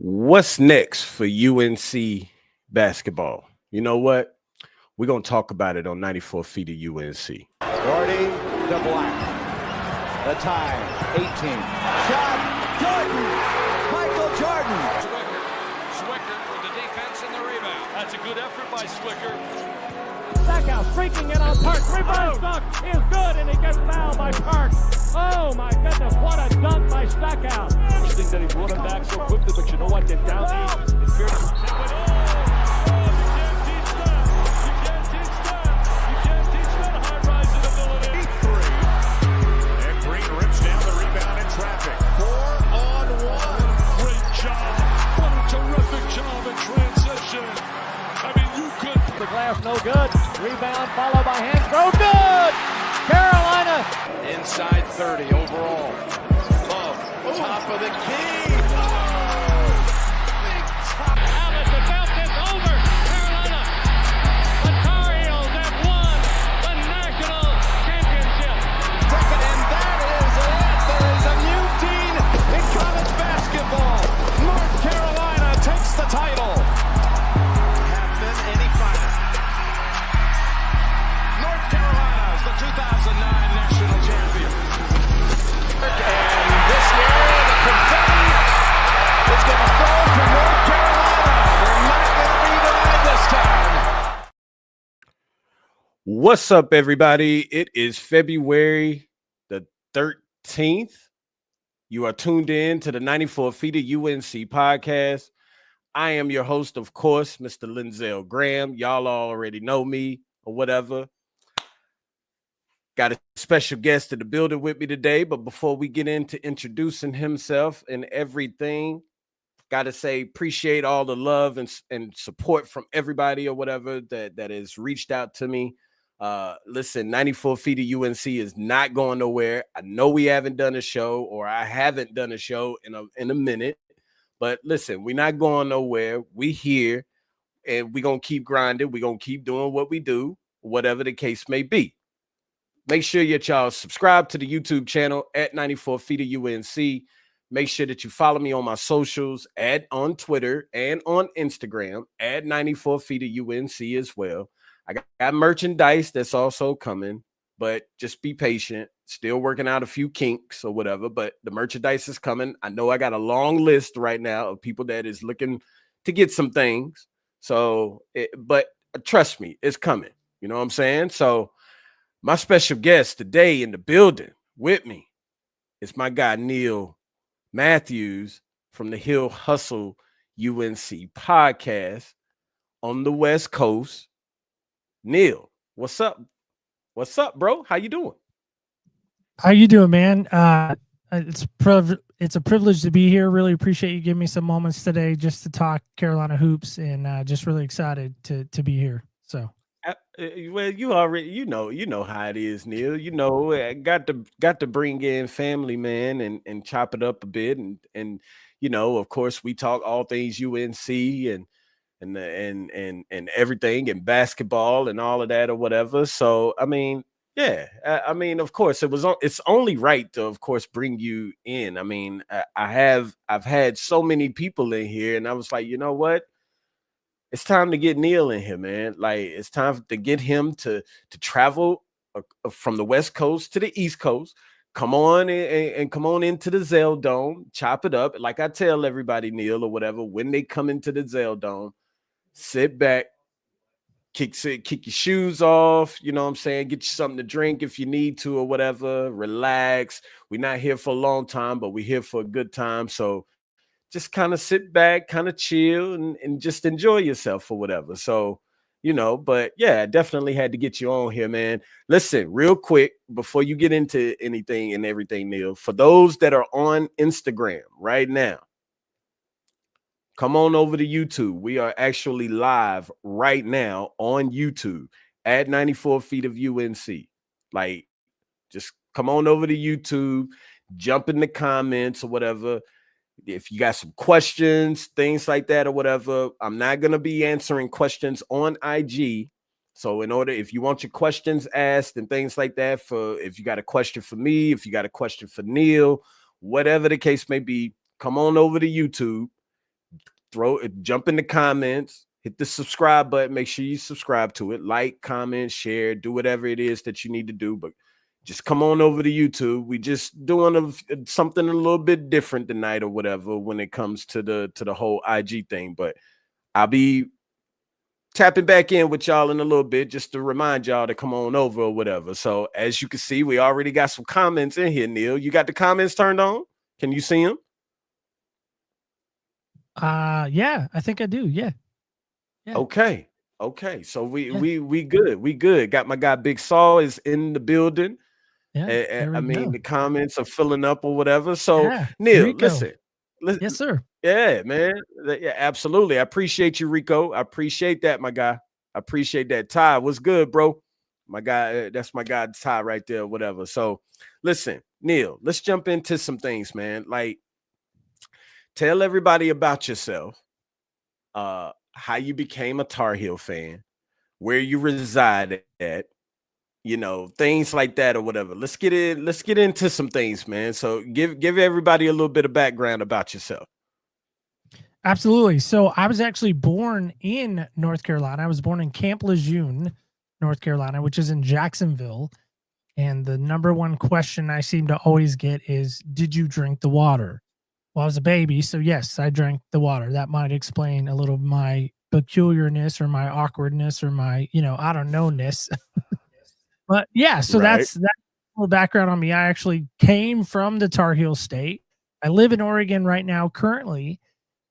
What's next for UNC basketball? You know what? We're going to talk about it on 94 feet of UNC. Gordy to Black. The time, 18. Shot, Jordan! Michael Jordan! Swicker with the defense and the rebound. That's a good effort by Swicker. Stackhouse streaking in on Park. Reverse dunk is good, and he gets fouled by Park. Oh my goodness, what a dunk by Stackhouse. Interesting that he brought him back so quickly, but you know what? They're down east. It's fair to glass, no good. Rebound followed by hand throw. Good! Carolina. inside 30 overall. Love, top of the key. Alice about this over. Carolina. The Tar Heels have won the national championship. Second, and that is it. There is a new team in college basketball. North Carolina takes the title. Any final. North Carolina is the 2009 national champion. And this year, the confetti is going to fall to North Carolina. They're not going to be denied this time. What's up, everybody? It is February the 13th. You are tuned in to the 94 feet of UNC podcast. I am your host, of course, Mr. Linzel Graham. Y'all already know me or whatever. Got a special guest in the building with me today, but before we get into introducing himself and everything, got to say appreciate all the love and support from everybody or whatever that has reached out to me. Listen, 94 feet of UNC is not going nowhere. I know we haven't done a show, or I haven't done a show in a minute. But listen, we're not going nowhere. We here, and we're going to keep grinding. We're going to keep doing what we do, whatever the case may be. Make sure that y'all subscribe to the YouTube channel at 94 feet of UNC. Make sure that you follow me on my socials, on Twitter and on Instagram at 94 feet of UNC as well. I got merchandise that's also coming, but just be patient. Still working out a few kinks or whatever, but the merchandise is coming. I know I got a long list right now of people that is looking to get some things. So, but trust me, it's coming. You know what I'm saying? So my special guest today in the building with me is my guy, Neil Matthews from the Hill Hustle UNC podcast on the West Coast. Neil, what's up? What's up, bro? How you doing? How you doing, man? It's a privilege to be here. Really appreciate you giving me some moments today just to talk Carolina hoops, and just really excited to be here. So, well, you already you know how it is, Neil. You know, I got to bring in family, man, and chop it up a bit, and you know, of course, we talk all things UNC and everything and basketball and all of that or whatever. So, I mean. Yeah, I mean, of course, it's only right to, of course, bring you in. I mean, I've had so many people in here, and I was like, you know what? It's time to get Neil in here, man. Like, it's time to get him to travel from the West Coast to the East Coast. Come on and come on into the Zell Dome, chop it up. Like I tell everybody, Neil, or whatever, when they come into the Zell Dome, sit back. Kick your shoes off, you know what I'm saying? Get you something to drink if you need to or whatever. Relax. We're not here for a long time, but we're here for a good time. So just kind of sit back, kind of chill and just enjoy yourself or whatever. So, you know, but yeah, I definitely had to get you on here, man. Listen, real quick, before you get into anything and everything, Neil, for those that are on Instagram right now, come on over to YouTube. We are actually live right now on YouTube at 94 feet of UNC. Like, just come on over to YouTube, jump in the comments or whatever. If you got some questions, things like that or whatever, I'm not going to be answering questions on IG. So if you want your questions asked and things like that, if you got a question for me, if you got a question for Neil, whatever the case may be, come on over to YouTube. jump in the comments, hit the subscribe button. Make sure you subscribe to it. Like, comment, share, do whatever it is that you need to do. But just come on over to YouTube. We just doing something a little bit different tonight or whatever when it comes to the whole IG thing. But I'll be tapping back in with y'all in a little bit just to remind y'all to come on over or whatever. So as you can see, we already got some comments in here, Neil. You got the comments turned on? Can you see them? Yeah, I think I do. Yeah. Okay. So we good. We good. Got my guy Big Saw is in the building. Yeah. I mean, the comments are filling up or whatever. So yeah, Neil, Rico. listen. Yes, sir. Yeah, man. Yeah, absolutely. I appreciate you, Rico. I appreciate that, my guy. I appreciate that. Ty, what's good, bro? My guy, that's my guy, Ty, right there, whatever. So listen, Neil, let's jump into some things, man. Like, tell everybody about yourself, how you became a Tar Heel fan, where you reside at, things like that or whatever. Let's get into some things, man. So give everybody a little bit of background about yourself. Absolutely. So I was actually born in North Carolina. I was born in Camp Lejeune, North Carolina, which is in Jacksonville. And the number one question I seem to always get is, did you drink the water? Well, I was a baby, so yes, I drank the water. That might explain a little of my peculiarness or my awkwardness or my, I don't know-ness. But yeah, so Right. that's a little background on me. I actually came from the Tar Heel state. I live in Oregon right now currently,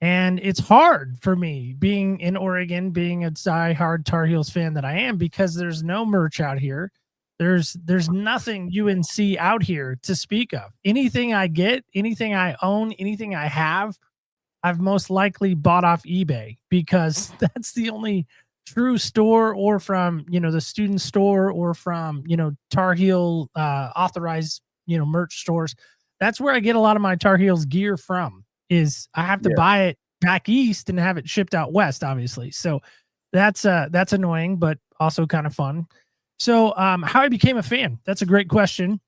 and it's hard for me being in Oregon, being a diehard Tar Heels fan that I am, because there's no merch out here. There's nothing UNC out here to speak of. Anything I get, anything I own, anything I have, I've most likely bought off eBay, because that's the only true store, or from, the student store, or from, Tar Heel authorized, merch stores. That's where I get a lot of my Tar Heels gear from. Is I have to buy it back east and have it shipped out west, obviously. So that's annoying, but also kind of fun. So how I became a fan, that's a great question.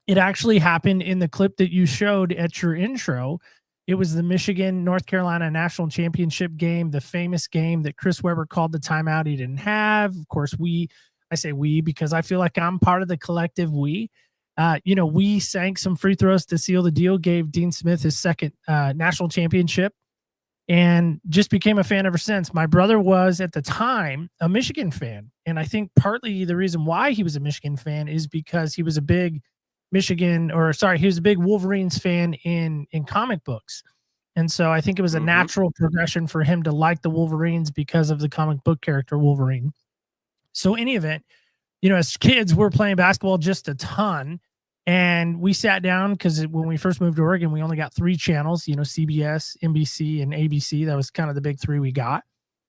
It actually happened in the clip that you showed at your intro. It was the Michigan-North Carolina national championship game, the famous game that Chris Webber called the timeout he didn't have. Of course, I say we because I feel like I'm part of the collective we. We sank some free throws to seal the deal, gave Dean Smith his second national championship, and just became a fan ever since. My brother was, at the time, a Michigan fan, and I think partly the reason why he was a Michigan fan is because he was a big he was a big Wolverines fan in comic books. And so I think it was a natural progression for him to like the Wolverines because of the comic book character Wolverine. So in any event, as kids, we're playing basketball just a ton. And we sat down because when we first moved to Oregon, we only got 3 channels, CBS, NBC, and ABC. That was kind of the big 3 we got.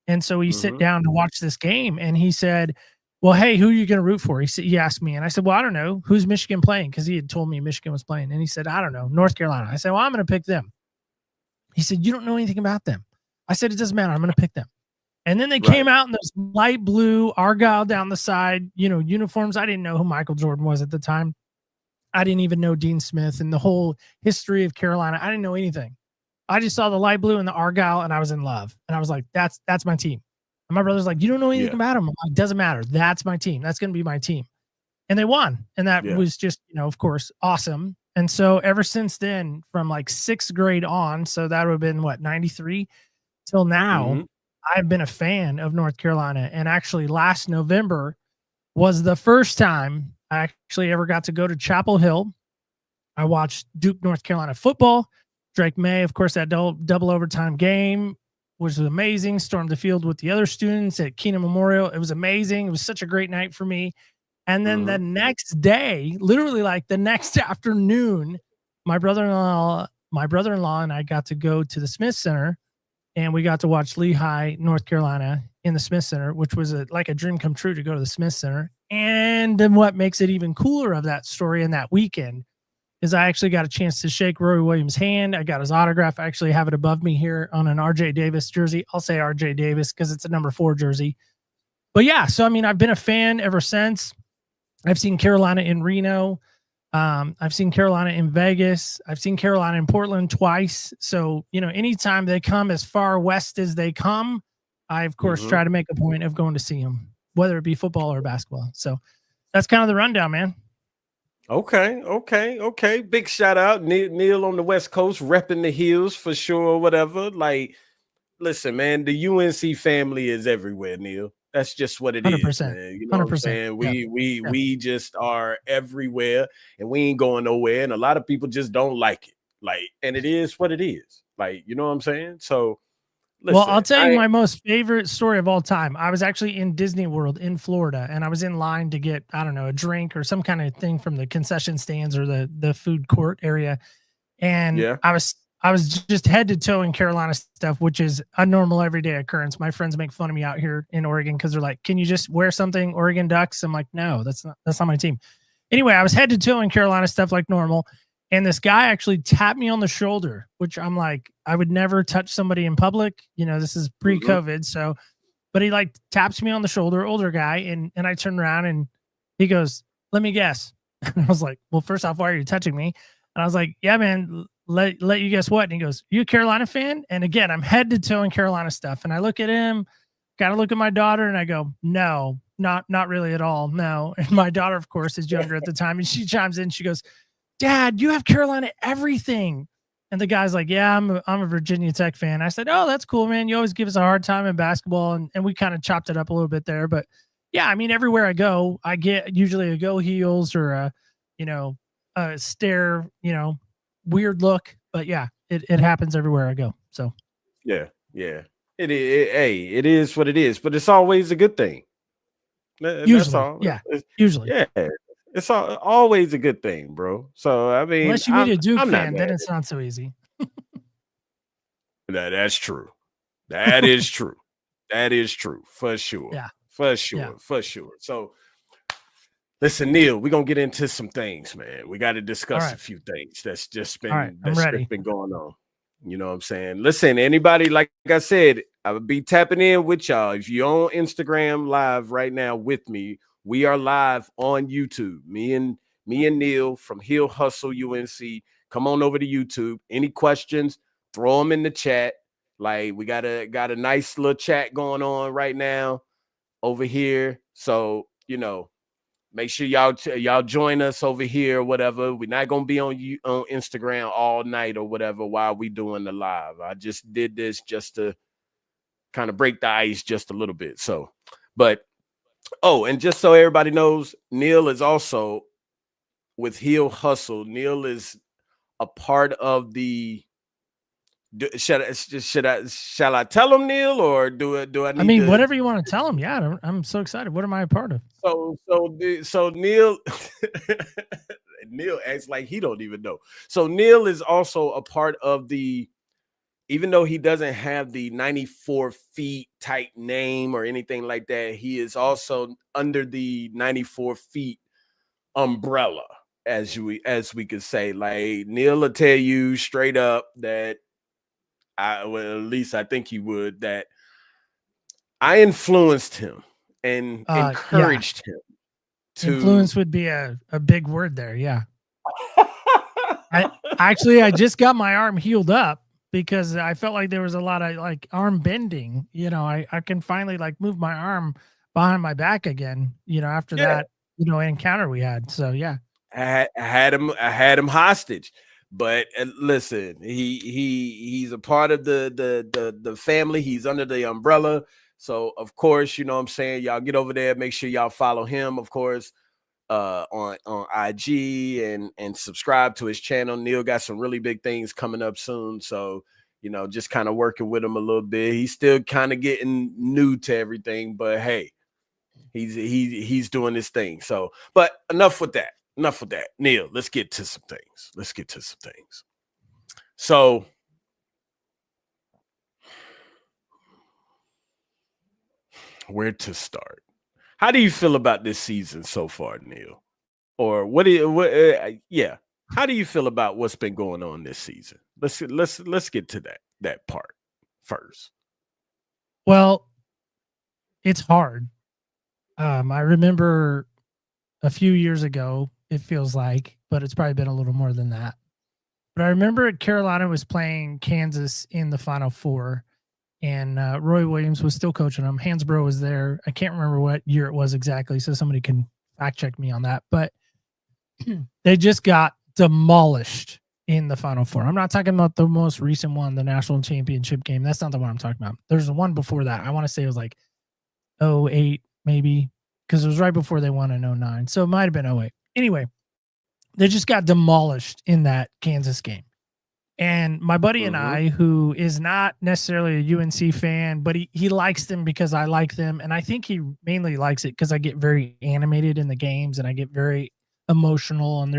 And so we sit down to watch this game, and he said, well, hey, who are you going to root for? He asked me, and I said, well, I don't know. Who's Michigan playing? Because he had told me Michigan was playing. And he said, I don't know, North Carolina. I said, well, I'm going to pick them. He said, you don't know anything about them. I said, it doesn't matter. I'm going to pick them. And then they came out in those light blue Argyle down the side, uniforms. I didn't know who Michael Jordan was at the time. I didn't even know Dean Smith and the whole history of Carolina. I didn't know anything. I just saw the light blue and the Argyle, and I was in love. And I was like, that's my team. And my brother's like, you don't know anything about them. I'm like, doesn't matter. That's my team. That's going to be my team. And they won. And that was just, of course, awesome. And so ever since then, from like 6th grade on, so that would have been 93 till now, I've been a fan of North Carolina. And actually last November was the first time I actually ever got to go to Chapel Hill. I watched Duke, North Carolina football. Drake May, of course, that double overtime game was amazing. Stormed the field with the other students at Keenan Memorial. It was amazing. It was such a great night for me. And then the next day, literally like the next afternoon, my brother-in-law and I got to go to the Smith Center, and we got to watch Lehigh, North Carolina in the Smith Center, which was like a dream come true to go to the Smith Center. And then what makes it even cooler of that story and that weekend is I actually got a chance to shake Roy Williams' hand. I got his autograph. I actually have it above me here on an RJ Davis jersey. I'll say RJ Davis because it's a number 4 jersey. But yeah, so I mean, I've been a fan ever since. I've seen Carolina in Reno. I've seen Carolina in Vegas. I've seen Carolina in Portland twice. So, anytime they come as far west as they come, I, of course, try to make a point of going to see them, whether it be football or basketball. So that's kind of the rundown, man. Okay. Big shout out. Neil on the West Coast, repping the Hills for sure, whatever. Like, listen, man, the UNC family is everywhere, Neil. That's just what it is, 100%. man. You know what I'm saying? We just are everywhere, and we ain't going nowhere. And a lot of people just don't like it. Like, and it is what it is. Like, you know what I'm saying? So, listen, well, I'll tell you my most favorite story of all time. I was actually in Disney World in Florida, and I was in line to get, I don't know, a drink or some kind of thing from the concession stands or the food court area. And I was just head to toe in Carolina stuff, which is a normal everyday occurrence. My friends make fun of me out here in Oregon because they're like, "Can you just wear something Oregon Ducks?" I'm like, "No, that's not my team." Anyway, I was head to toe in Carolina stuff like normal, and this guy actually tapped me on the shoulder, which I'm like, I would never touch somebody in public. This is pre-COVID, so. But he like taps me on the shoulder, older guy, and I turn around and he goes, "Let me guess." And I was like, "Well, first off, why are you touching me?" And I was like, "Yeah, man, let you guess what?" And he goes, "You a Carolina fan?" And again, I'm head to toe in Carolina stuff. And I look at him, kind of look at my daughter, and I go, "No, not really at all. No." And my daughter, of course, is younger at the time, and she chimes in. She goes, "Dad, you have Carolina everything." And the guy's like, "Yeah, I'm a Virginia Tech fan." I said, "Oh, that's cool, man. You always give us a hard time in basketball." And we kind of chopped it up a little bit there. But yeah, I mean, everywhere I go, I get usually a Go Heels or a stare, weird look. But yeah, it happens everywhere I go. So yeah. It is what it is, but it's always a good thing. Usually, that's all. Yeah, usually. Yeah. It's always a good thing, bro. So I mean, unless you meet a Duke fan, then it's not so easy. That's true. That is true. That is true for sure. Yeah, for sure. So, listen, Neil, we're gonna get into some things, man. We got to discuss a few things that's just been been going on. You know what I'm saying? Listen, anybody, like I said, I would be tapping in with y'all. If you're on Instagram live right now with me, we are live on YouTube. Me and Neil from Hill Hustle UNC. Come on over to YouTube. Any questions, throw them in the chat. Like, we got a nice little chat going on right now over here. So, make sure y'all join us over here or whatever. We're not gonna be on Instagram all night or whatever while we doing the live. I just did this just to kind of break the ice just a little bit. So, but and just so everybody knows, Neil is also with Heel Hustle. Neil is a part of the. Shall I tell him, Neil, or do I need? I mean, whatever you want to tell him. Yeah, I'm so excited. What am I a part of? So Neil, Neil acts like he don't even know. So Neil is also a part of the. Even though he doesn't have the 94 feet type name or anything like that, he is also under the 94 feet umbrella, as we could say. Like, Neil will tell you straight up that at least I think he would, that I influenced him and encouraged him to. Influence would be a big word there. Yeah. I just got my arm healed up because I felt like there was a lot of like arm bending. I can finally like move my arm behind my back again, after that, encounter we had. So yeah. I had him hostage. But listen, he's a part of the family. He's under the umbrella. So, of course, you know what I'm saying? Y'all get over there. Make sure y'all follow him, of course, on IG and subscribe to his channel. Neil got some really big things coming up soon. So, just kind of working with him a little bit. He's still kind of getting new to everything. But, hey, he's doing his thing. So, but enough with that. Neil, let's get to some things. So, where to start? How do you feel about this season so far, Neil? Or how do you feel about what's been going on this season? Let's get to that part first. Well, it's hard. I remember a few years ago, it feels like, but it's probably been a little more than that. But I remember Carolina was playing Kansas in the Final Four, and Roy Williams was still coaching them. Hansbrough was there. I can't remember what year it was exactly, so somebody can fact check me on that. But they just got demolished in the Final Four. I'm not talking about the most recent one, the national championship game. That's not the one I'm talking about. There's one before that. I want to say it was like 08 maybe, because it was right before they won in 09. So it might have been 08. Anyway, they just got demolished in that Kansas game. And my buddy and I, who is not necessarily a UNC fan, but he likes them because I like them. And I think he mainly likes it because I get very animated in the games and I get very emotional. And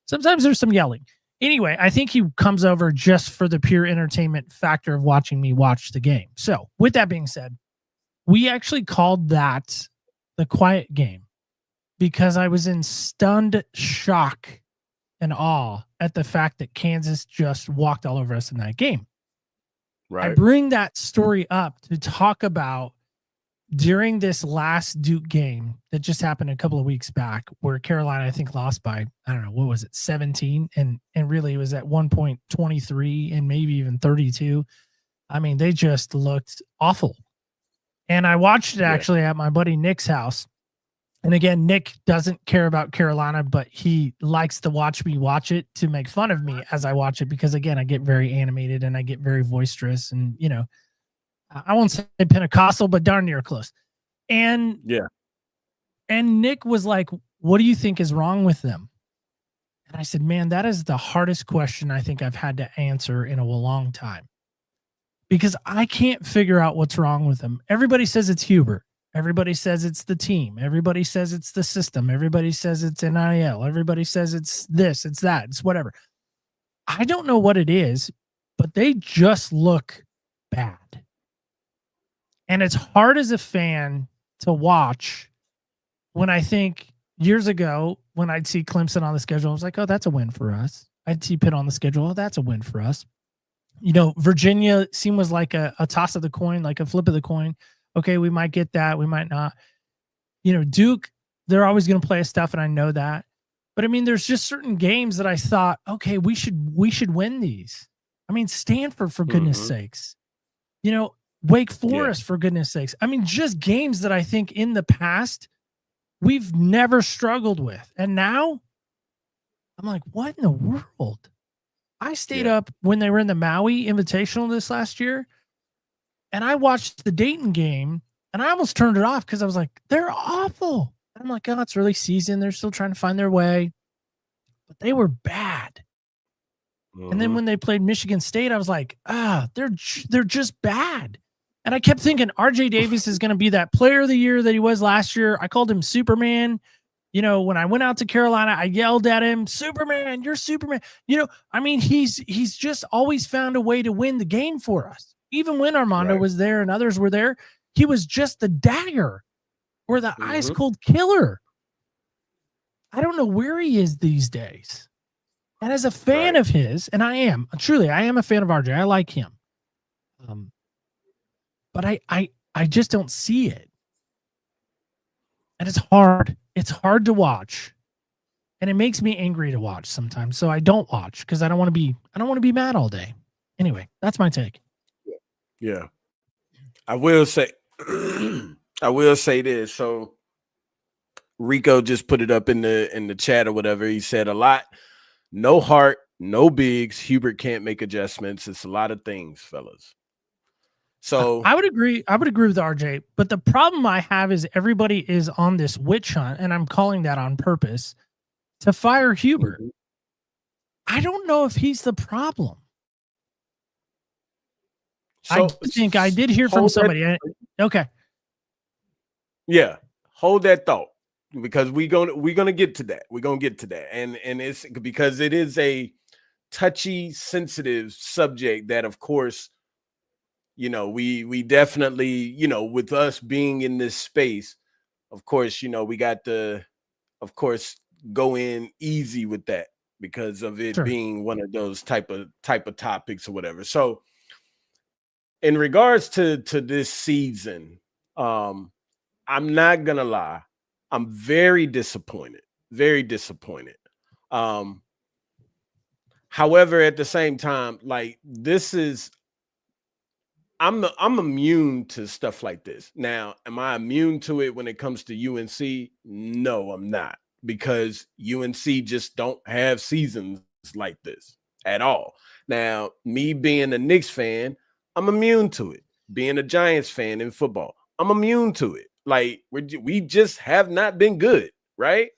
sometimes there's some yelling. Anyway, I think he comes over just for the pure entertainment factor of watching me watch the game. So with that being said, we actually called that the quiet game because I was in stunned shock and awe at the fact that Kansas just walked all over us in that game. Right. I bring that story up to talk about during this last Duke game that just happened a couple of weeks back, where Carolina, I think, lost by, I don't know, what was it, 17? And really it was at one point 23 and maybe even 32. I mean, they just looked awful. And I watched it actually at my buddy Nick's house. And again, Nick doesn't care about Carolina, but he likes to watch me watch it to make fun of me as I watch it. Because again, I get very animated and I get very boisterous and, you know, I won't say Pentecostal, but darn near close. And Nick was like, what do you think is wrong with them? And I said, man, that is the hardest question I think I've had to answer in a long time. Because I can't figure out what's wrong with them. Everybody says it's Hubert. Everybody says it's the team. Everybody says it's the system. Everybody says it's NIL. Everybody says it's this, it's that, it's whatever. I don't know what it is, but they just look bad. And it's hard as a fan to watch when I think years ago, when I'd see Clemson on the schedule, I was like, oh, that's a win for us. I'd see Pitt on the schedule. Oh, that's a win for us. You know, Virginia seemed like a toss of the coin, like a flip of the coin. Okay, we might get that. We might not. You know, Duke, they're always going to play stuff, and I know that. But, I mean, there's just certain games that I thought, okay, we should win these. I mean, Stanford, for goodness sakes. You know, Wake Forest, for goodness sakes. I mean, just games that I think in the past we've never struggled with. And now I'm like, what in the world? I stayed up when they were in the Maui Invitational this last year, and I watched the Dayton game, and I almost turned it off because I was like, they're awful. I'm like, oh, it's really seasoned. They're still trying to find their way. But they were bad. And then when they played Michigan State, I was like, they're just bad. And I kept thinking RJ Davis is going to be that player of the year that he was last year. I called him Superman. You know, when I went out to Carolina, I yelled at him, Superman, you're Superman. You know, I mean, he's just always found a way to win the game for us. Even when Armando was there and others were there, he was just the dagger or the ice cold killer. I don't know where he is these days. And as a fan of his, and I am a fan of RJ. I like him. But I just don't see it. And it's hard. It's hard to watch. And it makes me angry to watch sometimes. So I don't watch because I don't want to be mad all day. Anyway, that's my take. Yeah. I will say this. So Rico just put it up in the chat or whatever. He said a lot. No heart, no bigs. Hubert can't make adjustments. It's a lot of things, fellas. So I would agree. I would agree with RJ. But the problem I have is everybody is on this witch hunt, and I'm calling that on purpose, to fire Hubert. I don't know if he's the problem. So, I think I did hear from somebody. Okay. Yeah. Hold that thought, because we're gonna get to that. We're gonna get to that. And it's because it is a touchy, sensitive subject that, of course, you know, we definitely, you know, with us being in this space, of course, you know, we got to, of course, go in easy with that because of it being one of those type of topics or whatever. So in regards to this season, I'm not gonna lie, I'm very disappointed Um, however, at the same time, like this is I'm immune to stuff like this. Now, am I immune to it when it comes to UNC? No, I'm not, because UNC just don't have seasons like this at all. Now, me being a Knicks fan, I'm immune to it. Being a Giants fan in football, I'm immune to it. Like we just have not been good, right?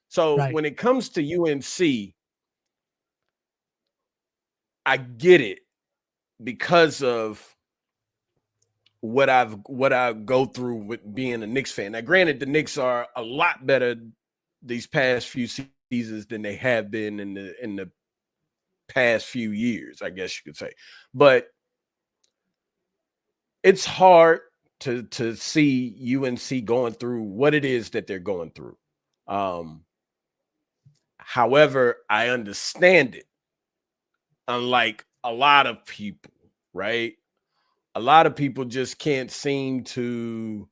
So Right. when it comes to UNC, I get it because of what I go through with being a Knicks fan. Now, granted, the Knicks are a lot better these past few seasons than they have been in the past few years, I guess you could say. But it's hard to see UNC going through what it is that they're going through. Um, However, I understand it. Unlike a lot of people, right? A lot of people just can't seem to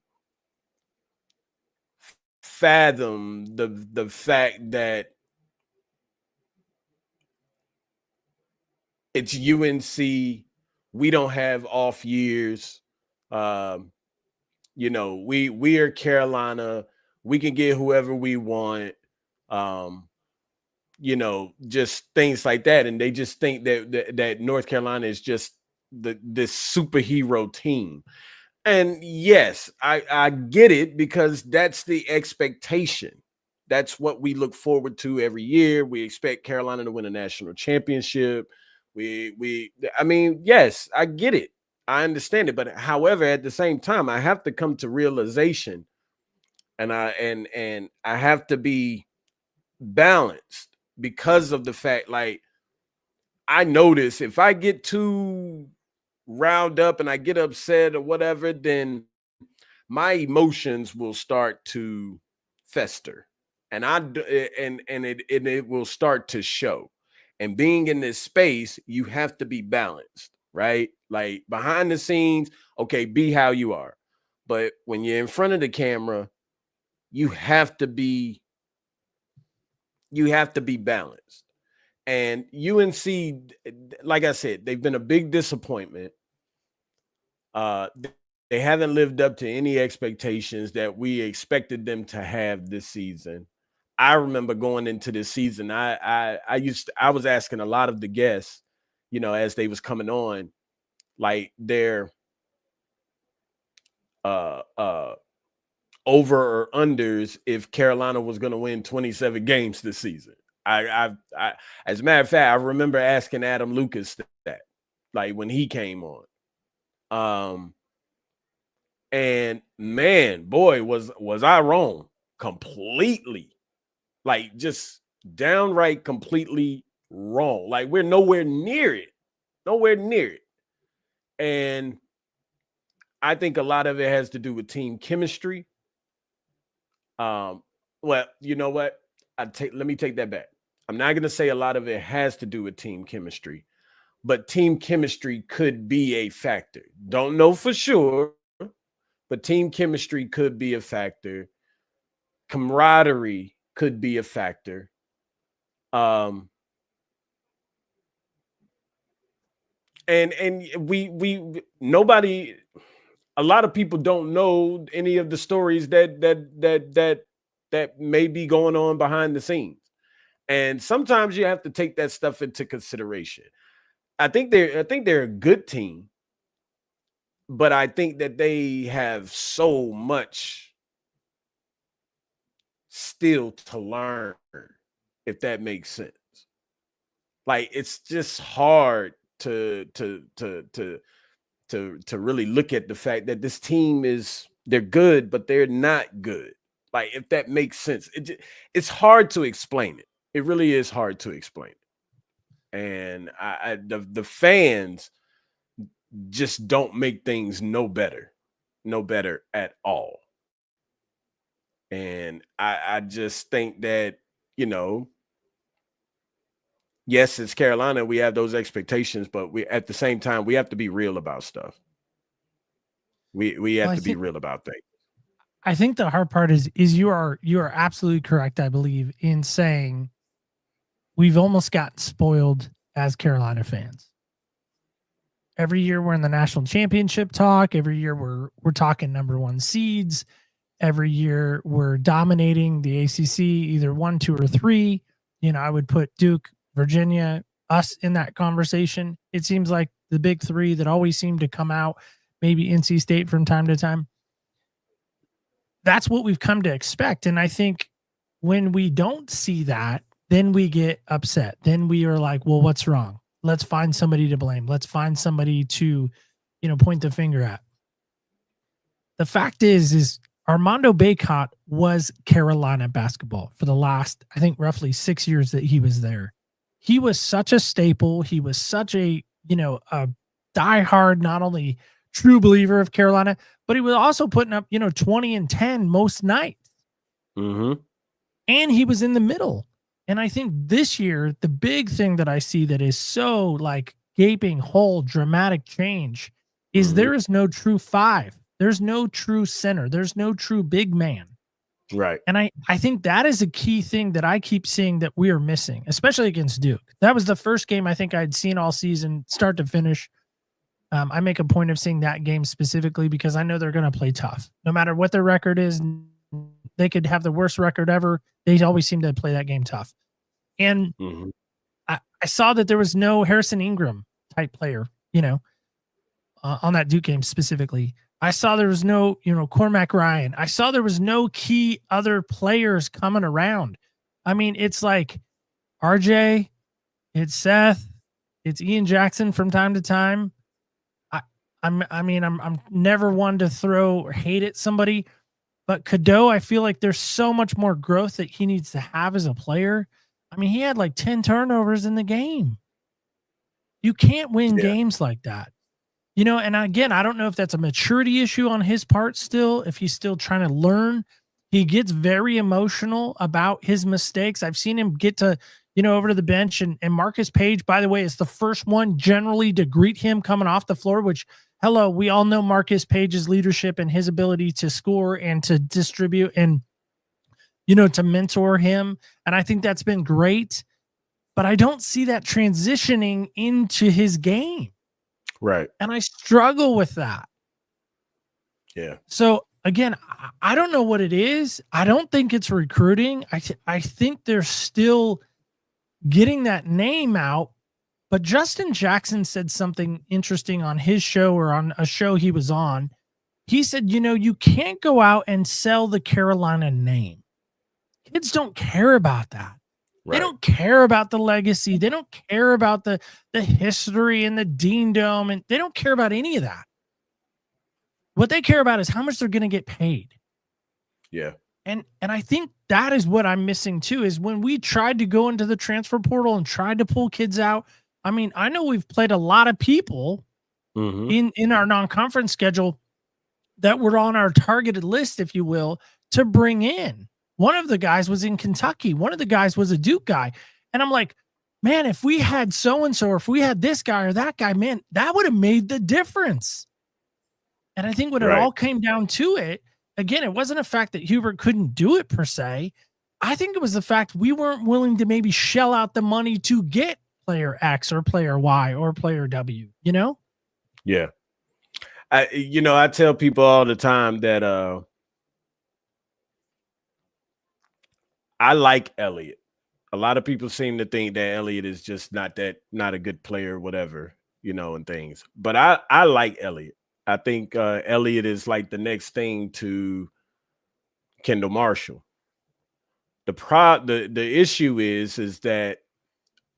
fathom the fact that it's UNC. We don't have off years. Um, we are Carolina. We can get whoever we want. Um, just things like that, and they just think that North Carolina is just this superhero team. And yes, I get it, because that's the expectation. That's what we look forward to every year. We expect Carolina to win a national championship. I mean, yes, I get it. I understand it. But however, at the same time, I have to come to realization, and I have to be balanced, because of the fact, like, I notice if I get too riled up and I get upset or whatever, then my emotions will start to fester, and it will start to show. And being in this space, you have to be balanced, right? Like behind the scenes, okay, be how you are, but when you're in front of the camera, you have to be balanced. And UNC, like I said, they've been a big disappointment. They haven't lived up to any expectations that we expected them to have this season. I remember going into this season, I was asking a lot of the guests, as they was coming on, like their uh over or unders if Carolina was going to win 27 games this season. I as a matter of fact, I remember asking Adam Lucas that, like when he came on. And man, boy, was I wrong completely. Like just downright completely wrong. Like we're nowhere near it. Nowhere near it. And I think a lot of it has to do with team chemistry. Well, you know what? Let me take that back. I'm not going to say a lot of it has to do with team chemistry, but team chemistry could be a factor. Don't know for sure, but team chemistry could be a factor. Camaraderie could be a factor. And we nobody, a lot of people don't know any of the stories that may be going on behind the scenes. And sometimes you have to take that stuff into consideration. I think they're a good team, but I think that they have so much still to learn, if that makes sense. Like it's just hard to really look at the fact that this team they're good, but they're not good. Like if that makes sense, it's hard to explain it. It really is hard to explain it. And the fans just don't make things no better at all. And I just think that, yes, it's Carolina. We have those expectations, but we at the same time we have to be real about stuff. We have to be real about things. I think the hard part is you are absolutely correct, I believe, in saying we've almost gotten spoiled as Carolina fans. Every year we're in the national championship talk. Every year we're talking number one seeds. Every year we're dominating the ACC, either 1, 2, or 3. I would put Duke, Virginia, us in that conversation. It seems like the big 3 that always seem to come out, maybe NC State from time to time. That's what we've come to expect. And I think when we don't see that, then we get upset. Then we are like, well, what's wrong? Let's find somebody to blame. Let's find somebody to, point the finger at. The fact is Armando Bacot was Carolina basketball for the last, I think, roughly 6 years that he was there. He was such a staple. He was such a diehard, not only true believer of Carolina, but he was also putting up, 20 and 10 most nights. Mm-hmm. And he was in the middle. And I think this year, the big thing that I see that is so like gaping hole, dramatic change is there is no true 5. There's no true center. There's no true big man. Right. And I think that is a key thing that I keep seeing that we are missing, especially against Duke. That was the first game I think I'd seen all season, start to finish. I make a point of seeing that game specifically because I know they're going to play tough. No matter what their record is, they could have the worst record ever. They always seem to play that game tough. And I saw that there was no Harrison Ingram type player, on that Duke game specifically. I saw there was no, Cormac Ryan. I saw there was no key other players coming around. I mean, it's like RJ, it's Seth, it's Ian Jackson from time to time. I'm never one to throw or hate at somebody, but Cadeau, I feel like there's so much more growth that he needs to have as a player. I mean, he had like 10 turnovers in the game. You can't win games like that. And again, I don't know if that's a maturity issue on his part still, if he's still trying to learn. He gets very emotional about his mistakes. I've seen him get to, over to the bench, and Marcus Page, by the way, is the first one generally to greet him coming off the floor, which, hello, we all know Marcus Page's leadership and his ability to score and to distribute and, to mentor him. And I think that's been great, but I don't see that transitioning into his game. Right. And I struggle with that. Yeah. So again, I don't know what it is. I don't think it's recruiting. I think they're still getting that name out. But Justin Jackson said something interesting on his show, or on a show he was on. He said, you can't go out and sell the Carolina name. Kids don't care about that. Right. They don't care about the legacy. They don't care about the history and the Dean Dome, and they don't care about any of that. What they care about is how much they're going to get paid. Yeah. And I think that is what I'm missing too, is when we tried to go into the transfer portal and tried to pull kids out. I mean, I know we've played a lot of people in our non-conference schedule that were on our targeted list, if you will, to bring in. One of the guys was in Kentucky. One of the guys was a Duke guy. And I'm like, man, if we had so-and-so, or if we had this guy or that guy, man, that would have made the difference. And I think when it all came down to it, again, it wasn't a fact that Hubert couldn't do it per se. I think it was the fact we weren't willing to maybe shell out the money to get player X or player Y or player W, Yeah. I tell people all the time that I like Elliott. A lot of people seem to think that Elliott is just not a good player, whatever, and things. But I like Elliott. I think Elliott is like the next thing to Kendall Marshall. The issue is that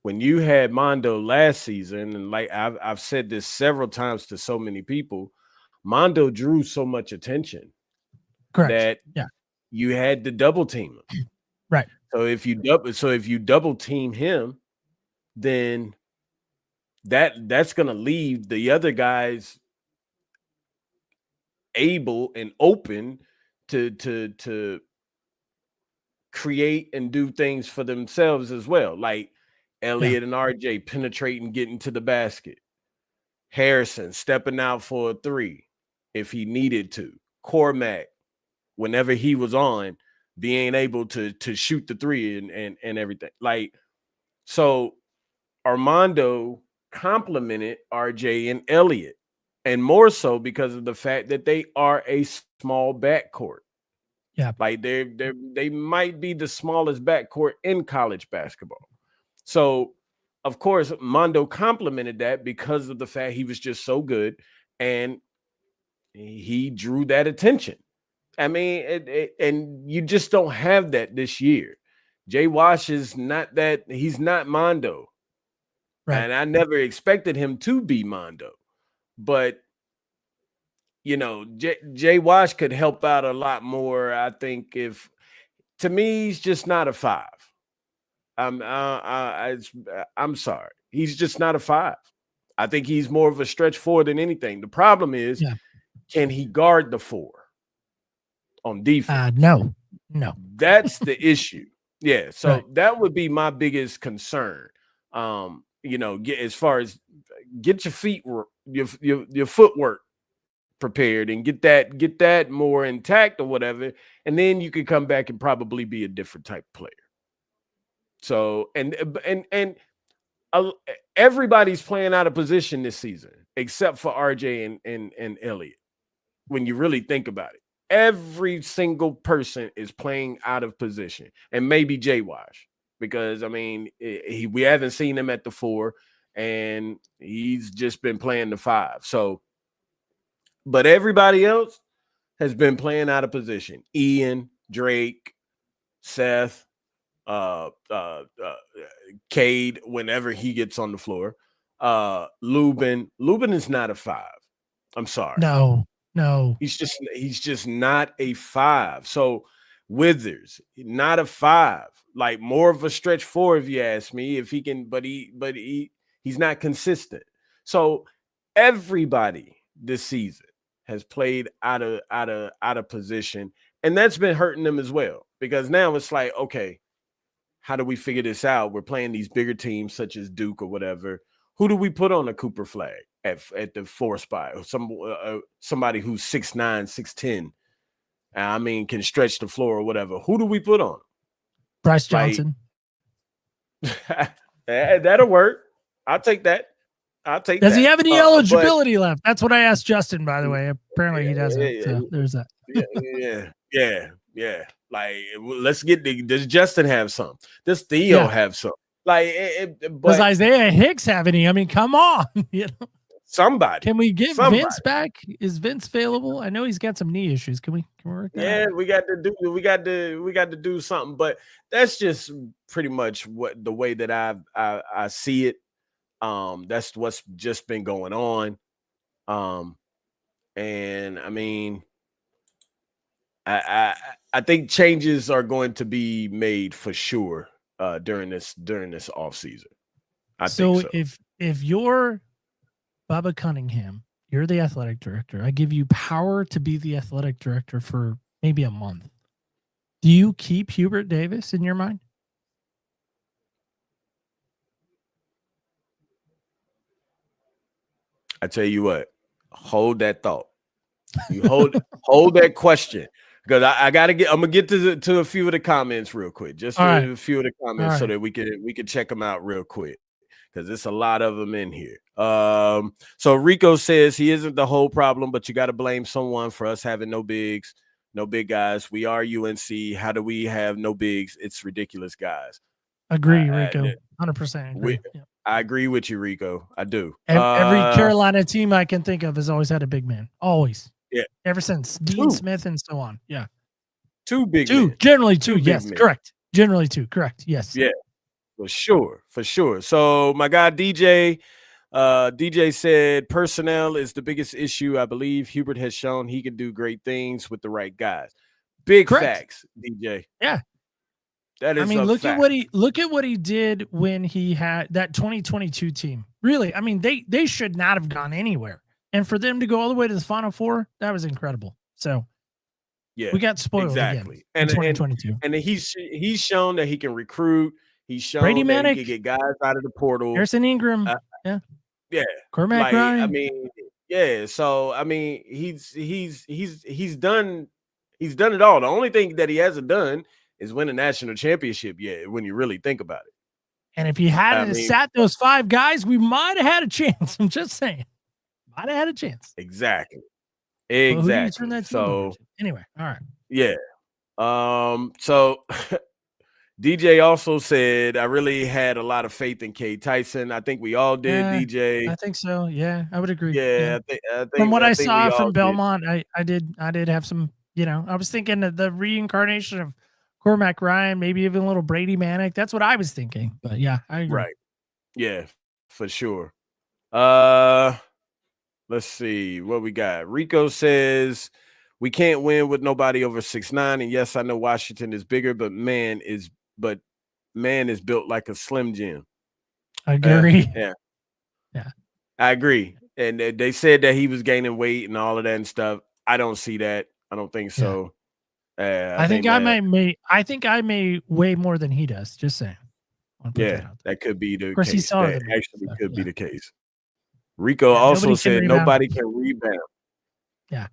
when you had Mondo last season, and like I've said this several times to so many people, Mondo drew so much attention. Correct. That you had to double team him. Right. So if you double team him, then that's going to leave the other guys able and open to create and do things for themselves as well. Like Elliott and RJ penetrating, getting to the basket. Harrison stepping out for a 3 if he needed to. Cormac, whenever he was on, being able to shoot the 3 and everything. Like, So Armando complimented RJ and Elliott, and more so because of the fact that they are a small backcourt. Yeah. Like they might be the smallest backcourt in college basketball. So, of course, Mondo complimented that because of the fact he was just so good, and he drew that attention. I mean, and you just don't have that this year. Jay Wash is not that. He's not Mondo. Right. And I never expected him to be Mondo. But, Jay Wash could help out a lot more, I think, if to me, he's just not a 5. I'm sorry. He's just not a 5. I think he's more of a stretch 4 than anything. The problem is, can he guard the 4 on defense? No. That's the issue. Yeah. So that would be my biggest concern. As far as get your feet, your footwork prepared and get that more intact or whatever, and then you could come back and probably be a different type of player. So and everybody's playing out of position this season except for RJ and Elliott. When you really think about it, every single person is playing out of position, and maybe Jay Wash, because I mean we haven't seen him at the 4, and he's just been playing the 5. So, but everybody else has been playing out of position. Ian, Drake, Seth, Cade, whenever he gets on the floor. Lubin is not a 5. I'm sorry. No. He's just not a 5. So Withers, not a 5. Like more of a stretch 4, if you ask me. If he can, but he's not consistent. So everybody this season has played out of position, and that's been hurting them as well. Because now it's like, okay, how do we figure this out? We're playing these bigger teams such as Duke or whatever. Who do we put on a Cooper flag at the 4 spot? Somebody who's 6'9", 6'10", I mean, can stretch the floor or whatever. Who do we put on? Bryce Johnson. That'll work. I'll take that. Does he have any eligibility left? That's what I asked Justin, by the way. Apparently he doesn't. So there's that. Yeah. Like, let's get does Justin have some? Does Theo have some? Like, does Isaiah Hicks have any? I mean, come on. Somebody. Can we get Vince back? Is Vince available? I know he's got some knee issues. Can we work that out? We got to do something. But that's just pretty much what the way that I see it. That's what's just been going on. And I mean, I think changes are going to be made for sure during this off season. I think so. If you're Bubba Cunningham, you're the athletic director, I give you power to be the athletic director for maybe a month. Do you keep Hubert Davis in your mind? I tell you what, hold that thought. You hold that question, because I'm gonna get to a few of the comments real quick, just a few of the comments, so that we can check them out real quick, because there's a lot of them in here. So Rico says he isn't the whole problem, but you got to blame someone for us having no bigs, no big guys. We are UNC. How do we have no bigs? It's ridiculous, guys. Agree, Rico. 100% agree. I agree with you, Rico. I do. Every Carolina team I can think of has always had a big man. Always. Yeah. Ever since Dean Smith and so on. Yeah. Two big men. Generally two. Yes. Correct. Generally two. Correct. Yes. Yeah. For sure. So my guy DJ said personnel is the biggest issue. I believe Hubert has shown he can do great things with the right guys. Big facts, DJ. Yeah. That is, look at what he did when he had that 2022 team. Really, I mean, they should not have gone anywhere, and for them to go all the way to the Final Four, that was incredible. So, yeah, we got spoiled again in 2022. And he's shown that he can recruit. He's shown Brady that Manick, he can get guys out of the portal. Harrison Ingram, Cormac Ryan. I mean, yeah. So I mean, he's done it all. The only thing that he hasn't done is win a national championship yet, when you really think about it. And if you hadn't sat those 5 guys, we might have had a chance. I'm just saying. Might have had a chance. Exactly. Well, who do you turn that team over to? Anyway, all right. Yeah. So DJ also said, I really had a lot of faith in K. Tyson. I think we all did, DJ. I think so. Yeah, I would agree. Yeah. I think from what I think saw from Belmont, I did have some, I was thinking of the reincarnation of Cormac Ryan, maybe even a little Brady Manick. That's what I was thinking. But yeah, I agree. Right. Yeah, for sure. Let's see what we got. Rico says we can't win with nobody over 6'9". And yes, I know Washington is bigger, but man is built like a Slim Jim. I agree. Yeah. I agree. And they said that he was gaining weight and all of that and stuff. I don't see that. I don't think so. I think I may weigh more than he does. Just saying. That could be the case. Of course, he's taller than me. Actually could be the case. Rico also said nobody can rebound. Yeah.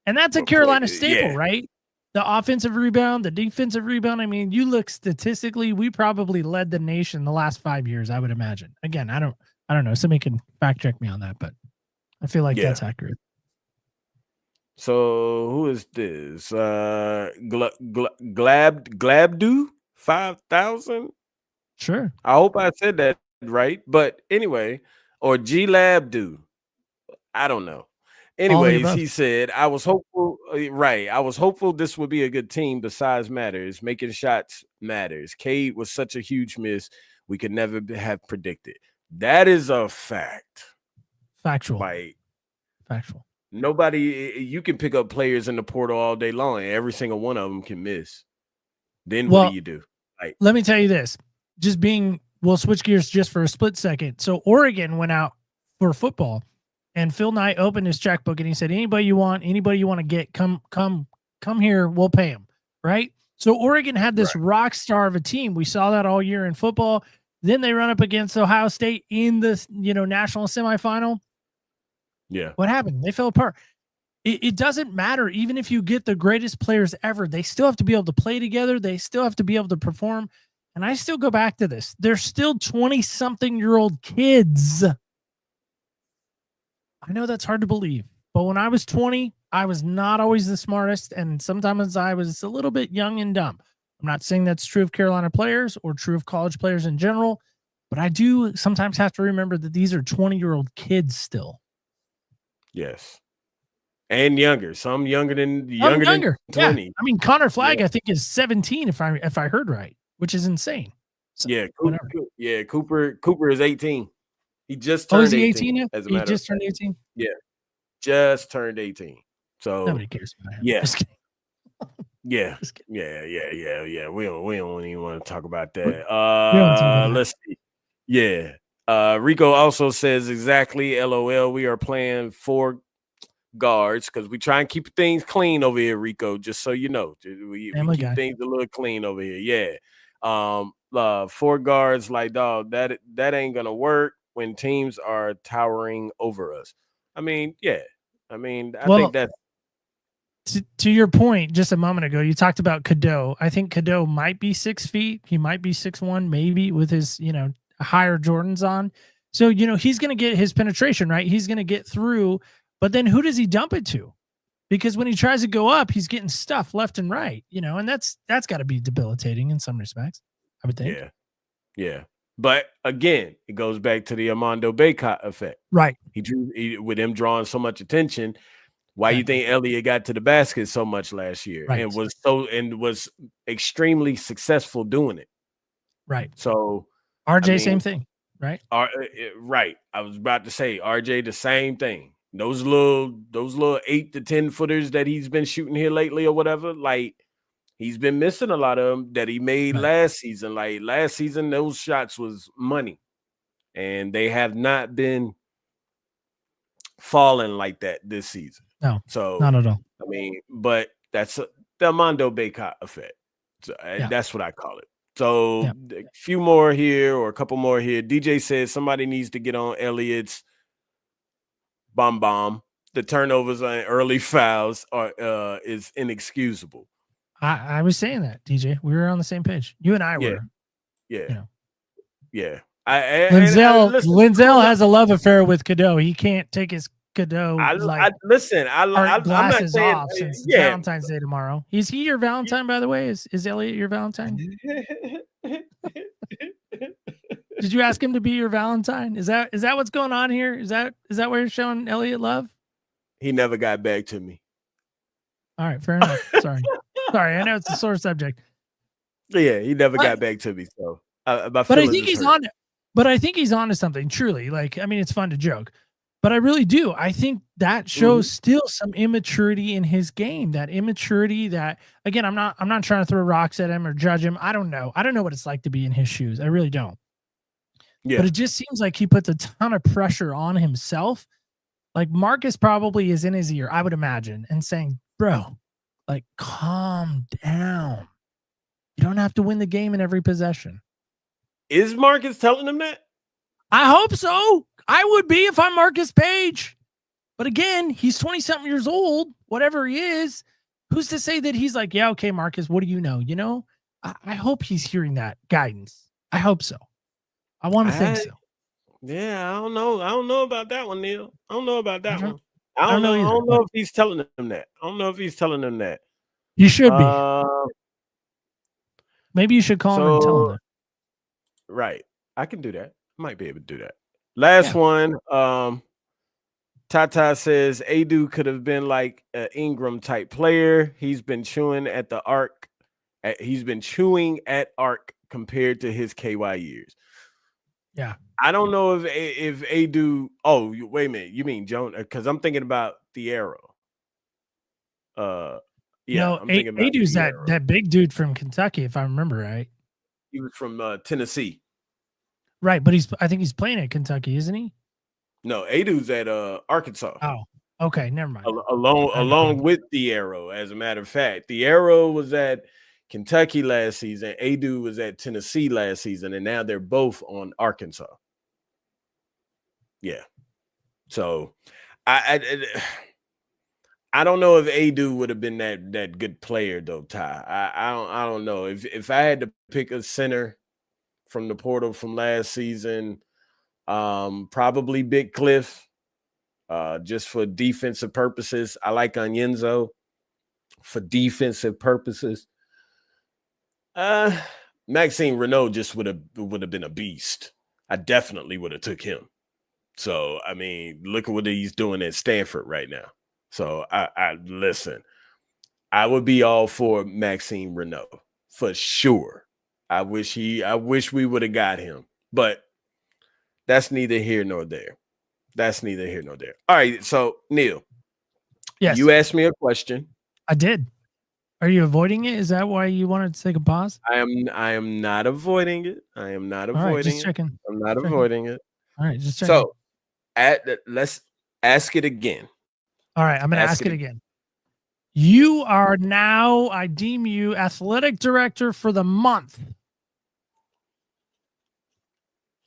And that's a Carolina staple, right? The offensive rebound, the defensive rebound. I mean, you look statistically, we probably led the nation the last 5 years, I would imagine. Again, I don't know. Somebody can fact check me on that, but I feel like that's accurate. So who is this? Glabdu 5,000. Sure. I hope I said that right. But anyway, or G Labdu. I don't know. Anyways, he said, I was hopeful. Right. I was hopeful this would be a good team. Besides matters. Making shots matters. Cade was such a huge miss. We could never have predicted. That is a fact. Factual. Factual. Nobody, you can pick up players in the portal all day long, and every single one of them can miss. Then what do you do? Let me tell you this. We'll switch gears just for a split second. So Oregon went out for football, and Phil Knight opened his checkbook and he said, anybody you want to get, come here, we'll pay them. Right? So Oregon had this rock star of a team. We saw that all year in football. Then they run up against Ohio State in the national semifinal. Yeah. What happened? They fell apart. It doesn't matter. Even if you get the greatest players ever, they still have to be able to play together. They still have to be able to perform. And I still go back to this. They're still 20-something-year-old kids. I know that's hard to believe. But when I was 20, I was not always the smartest. And sometimes I was a little bit young and dumb. I'm not saying that's true of Carolina players or true of college players in general. But I do sometimes have to remember that these are 20-year-old kids still. Yes. And younger. Some younger than 20. Yeah. I mean, Connor Flagg, I think, is 17 if I heard right, which is insane. So, Cooper is 18. He just turned 18. As a matter, he just turned 18. Yeah, just turned 18. So nobody cares about him. Yeah, just kidding. Yeah. We don't even want to talk about that. Let's see. Yeah. Rico also says exactly. LOL. We are playing 4 guards because we try and keep things clean over here, Rico. Just so you know, we keep things a little clean over here. Yeah. 4 guards, like, dog, that ain't gonna work when teams are towering over us. I mean, yeah. I mean, I think that. To your point, just a moment ago, you talked about Cadeau. I think Cadeau might be 6 feet. He might be 6'1", maybe, with his higher Jordans on. So he's going to get his penetration, right? He's going to get through. But then who does he dump it to? Because when he tries to go up, he's getting stuff left and right, and that's got to be debilitating in some respects, I would think. Yeah. But again, it goes back to the Armando Bacot effect. Right. He with him drawing so much attention. Why you think Elliott got to the basket so much last year and was extremely successful doing it? Right. So RJ, same thing, right? Right. I was about to say RJ, the same thing. Those little 8 to 10 footers that he's been shooting here lately or whatever, like he's been missing a lot of them that he made last season. Like last season, those shots was money, and they have not been falling like that this season. No, so not at all. I mean, but that's the Armando Bacot effect. So that's what I call it. So a few more here or a couple more here. DJ says somebody needs to get on Elliott's bomb. The turnovers and early fouls is inexcusable. I was saying that, DJ. We were on the same page. You and I were. Yeah. Yeah. Linzel has a love affair with Cadeau. He can't take his Cadeau I'm art not glasses saying off since it's Valentine's Day tomorrow. Is he your Valentine, by the way? Is Elliot your Valentine? Did you ask him to be your Valentine? Is that what's going on here? Is that where you're showing Elliot love? He never got back to me. All right, fair enough. Sorry. I know it's a sore subject. Yeah, he never got back to me. So, but I think he's on. But I think he's on to something. Truly, like, I mean, it's fun to joke, but I really do. I think that shows still some immaturity in his game. That immaturity. That, again, I'm not trying to throw rocks at him or judge him. I don't know what it's like to be in his shoes. I really don't. Yeah. But it just seems like he puts a ton of pressure on himself. Like Marcus probably is in his ear, I would imagine, and saying, "Bro, like, calm down. You don't have to win the game in every possession." Is Marcus telling him that? I hope so. I would be if I'm Marcus Page. But again, he's 20-something years old, whatever he is. Who's to say that he's like, yeah, okay, Marcus, what do you know? You know, I hope he's hearing that guidance. I hope so. I want to think so. Yeah, I don't know. I don't know about that one, Neil. I don't know about that one. I don't know either. I don't know if he's telling him that. I don't know if he's telling him that. You should be. Maybe you should call him and tell him that. Right. I can do that. Might be able to do that. Last one. Tata says Adu could have been like an Ingram type player. He's been chewing at the arc. He's been chewing at arc compared to his KY years. Yeah. I don't know if Adu. Oh, wait a minute. You mean Jones? Because I'm thinking about Thiero. Yeah. No, Adu's that big dude from Kentucky, if I remember right. He was from Tennessee. Right, but I think he's playing at Kentucky, isn't he? No, Adu's at Arkansas. Oh, okay, never mind. Along with Thiero, as a matter of fact. Thiero was at Kentucky last season. Adu was at Tennessee last season, and now they're both on Arkansas. Yeah. So I don't know if Adu would have been that good player though, Ty. I don't know. If I had to pick a center from the portal from last season, probably Big Cliff, just for defensive purposes. I like Onyenso for defensive purposes. Maxime Renaud just would have been a beast. I definitely would have took him. So I mean, look at what he's doing at Stanford right now. So I listen. I would be all for Maxime Renaud for sure. I wish we would have got him, but that's neither here nor there. All right, so Neil, yes, you asked me a question. I did. Are you avoiding it? Is that why you wanted to take a pause? I am not avoiding it. I'm not avoiding it. All right, just checking. So, let's ask it again. All right, I'm going to ask it again. You are now, I deem you athletic director for the month.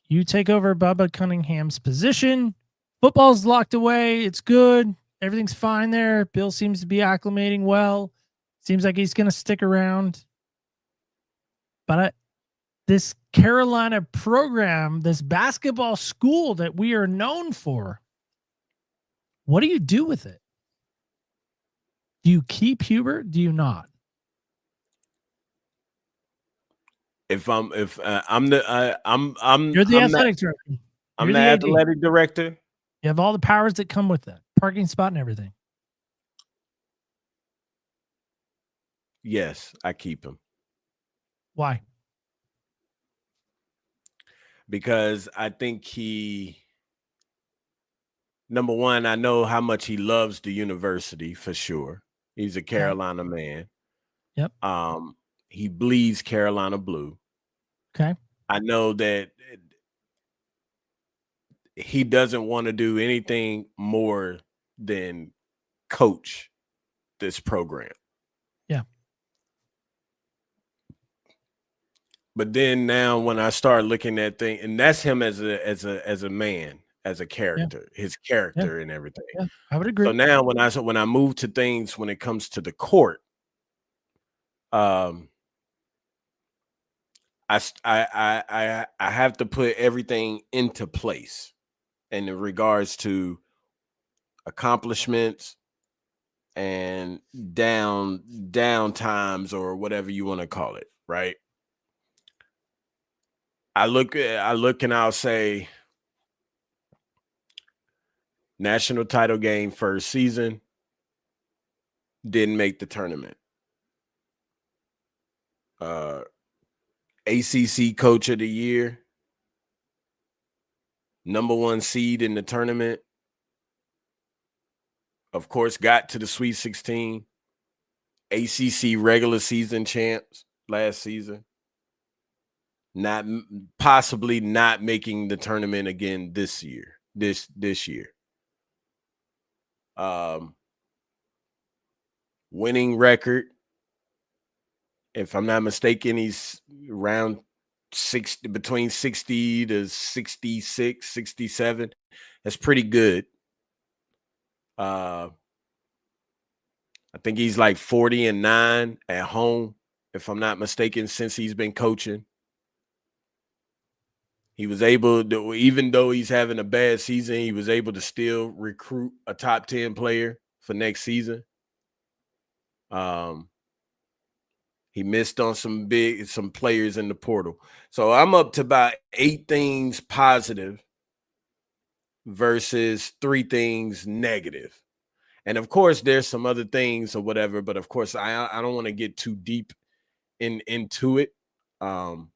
You take over Bubba Cunningham's position. Football's locked away. It's good. Everything's fine there. Bill seems to be acclimating well. Seems like he's going to stick around. But this Carolina program, this basketball school that we are known for, what do you do with it? Do you keep Hubert? Do you not? You're the athletic director. I'm the athletic director. You have all the powers that come with that, parking spot and everything. Yes, I keep him. Why? Because I think number one, I know how much he loves the university for sure. He's a Carolina man. Yep. He bleeds Carolina blue. Okay. I know that he doesn't want to do anything more than coach this program. Yeah. But then now when I start looking at things, and that's him as a man, as a character, his character and everything. Yeah, I would agree. So now when I move to things when it comes to the court, I have to put everything into place in regards to accomplishments and down times or whatever you want to call it, right? I look and I'll say national title game first season, didn't make the tournament. ACC coach of the year, number 1 seed in the tournament. Of course, got to the Sweet 16. ACC regular season champs last season. Possibly not making the tournament again this year. This year. Winning record. If I'm not mistaken, he's around 60, between 60 to 66, 67. That's pretty good. I think he's like 40-9 at home, if I'm not mistaken, since he's been coaching. He was able to, even though he's having a bad season, he was able to still recruit a top 10 player for next season. He missed on some players in the portal. So I'm up to about 8 things positive versus 3 things negative. And of course, there's some other things or whatever, but of course, I don't want to get too deep into it. Well,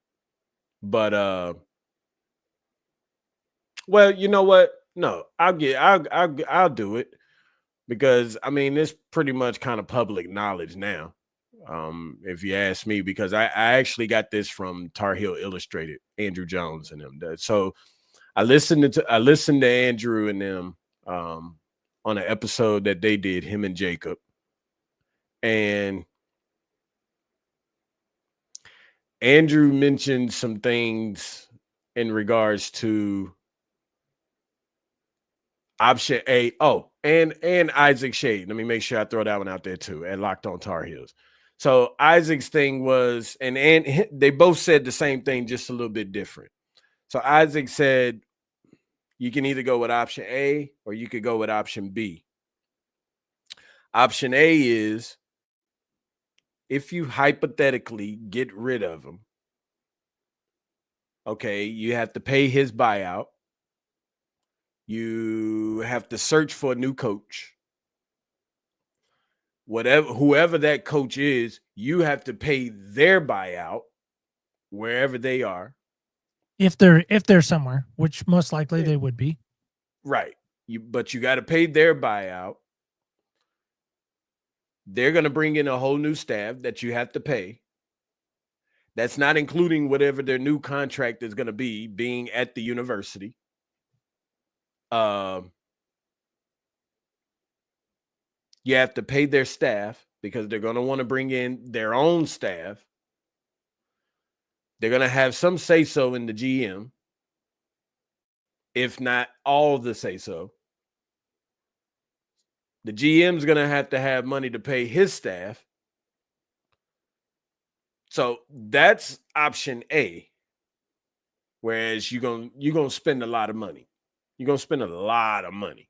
you know what? No, I'll do it, because I mean it's pretty much kind of public knowledge now. If you ask me, because I actually got this from Tar Heel Illustrated, Andrew Jones and them. So I listened to Andrew and them on an episode that they did, him and Jacob. And Andrew mentioned some things in regards to option A. Oh, and Isaac Shade. Let me make sure I throw that one out there too, at Locked On Tar Heels. So Isaac's thing was, and they both said the same thing, just a little bit different. So Isaac said, you can either go with option A or you could go with option B. Option A is, if you hypothetically get rid of him, okay, you have to pay his buyout. You have to search for a new coach. Whoever that coach is, you have to pay their buyout wherever they are. If they're somewhere, which most likely they would be. Right. But you got to pay their buyout. They're going to bring in a whole new staff that you have to pay. That's not including whatever their new contract is going to be, being at the university. You have to pay their staff, because they're going to want to bring in their own staff. They're going to have some say-so in the GM, if not all the say-so. The GM's going to have money to pay his staff. So that's option A. Whereas you're going to spend a lot of money. You're going to spend a lot of money.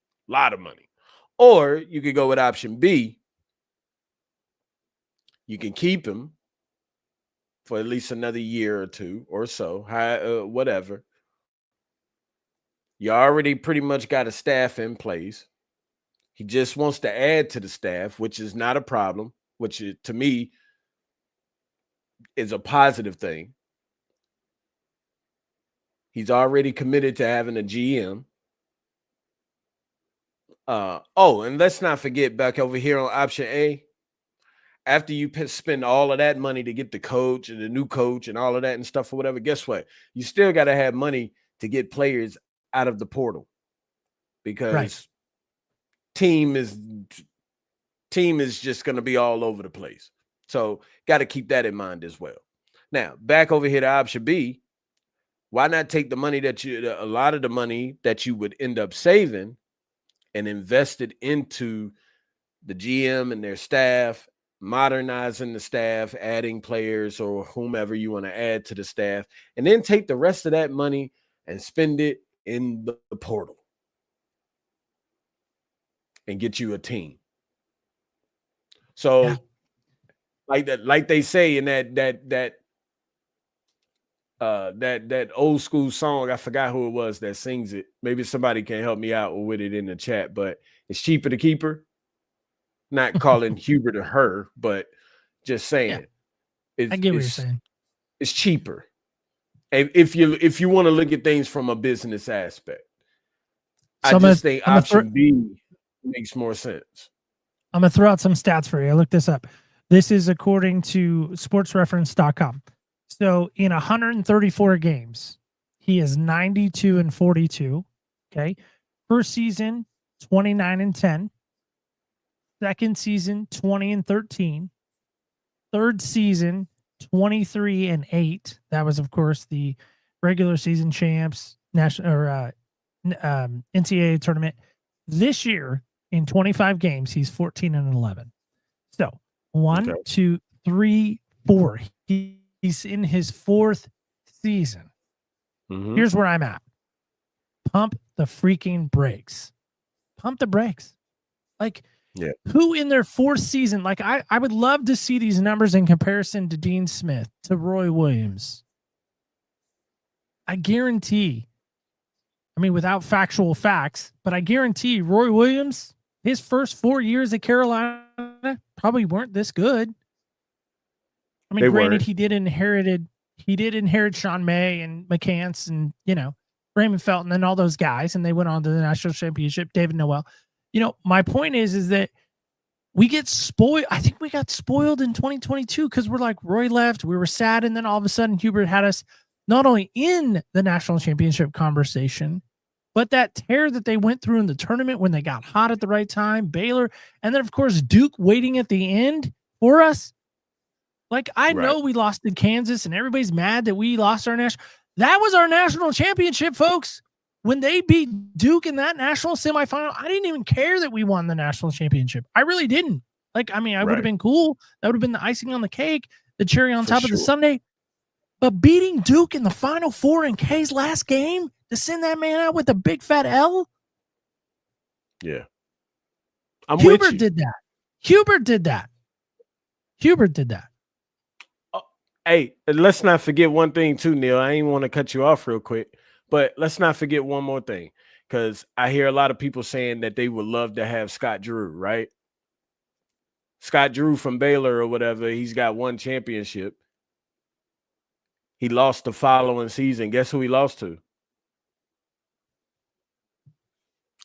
Or you could go with option B. You can keep him for at least another year or two or so, whatever. You already pretty much got a staff in place. He just wants to add to the staff, which is not a problem, which to me is a positive thing. He's already committed to having a GM. And let's not forget, back over here on option A, after you spend all of that money to get the coach and the new coach and all of that and stuff or whatever, guess what? You still got to have money to get players out of the portal, because team is just going to be all over the place. So got to keep that in mind as well. Now, back over here to option B, why not take the money a lot of the money that you would end up saving and invest it into the GM and their staff modernizing the staff, adding players or whomever you want to add to the staff, and then take the rest of that money and spend it in the portal and get you a team. So, like they say in that old school song, I forgot who it was that sings it. Maybe somebody can help me out with it in the chat, but it's cheaper to keep her. Not calling Hubert or her, but just saying. Yeah. I get what you're saying. It's cheaper. If you want to look at things from a business aspect. So I just think option B makes more sense. I'm going to throw out some stats for you. I looked this up. This is according to sportsreference.com. So in 134 games, he is 92-42. Okay. First season, 29-10. Second season, 20-13. Third season, 23-8. That was, of course, the regular season champs, national or NCAA tournament. This year, in 25 games, he's 14-11. So 1, 2, 3, 4. He's in his fourth season. Mm-hmm. Here's where I'm at. Pump the freaking brakes. Pump the brakes. Like, who in their fourth season? Like, I would love to see these numbers in comparison to Dean Smith, to Roy Williams. I guarantee, I mean, without factual facts, but I guarantee Roy Williams, his first 4 years at Carolina probably weren't this good. I mean, granted, he did inherit Sean May and McCants and, Raymond Felton and all those guys, and they went on to the national championship, David Noel. My point is that we get spoiled. I think we got spoiled in 2022 because we're like, Roy left, we were sad, and then all of a sudden Hubert had us not only in the national championship conversation, but that tear that they went through in the tournament when they got hot at the right time, Baylor, and then, of course, Duke waiting at the end for us. Like, I know we lost in Kansas, and everybody's mad that we lost our national. That was our national championship, folks. When they beat Duke in that national semifinal, I didn't even care that we won the national championship. I really didn't. Like, I mean, I would have been cool. That would have been the icing on the cake, the cherry on top of the sundae. But beating Duke in the Final Four in K's last game to send that man out with a big fat L? Yeah. Hubert did that. Hubert did that. Hey, let's not forget one thing too, Neil. I ain't want to cut you off real quick, but let's not forget one more thing, because I hear a lot of people saying that they would love to have Scott Drew, right? Scott Drew from Baylor or whatever. He's got one championship. He lost the following season. Guess who he lost to?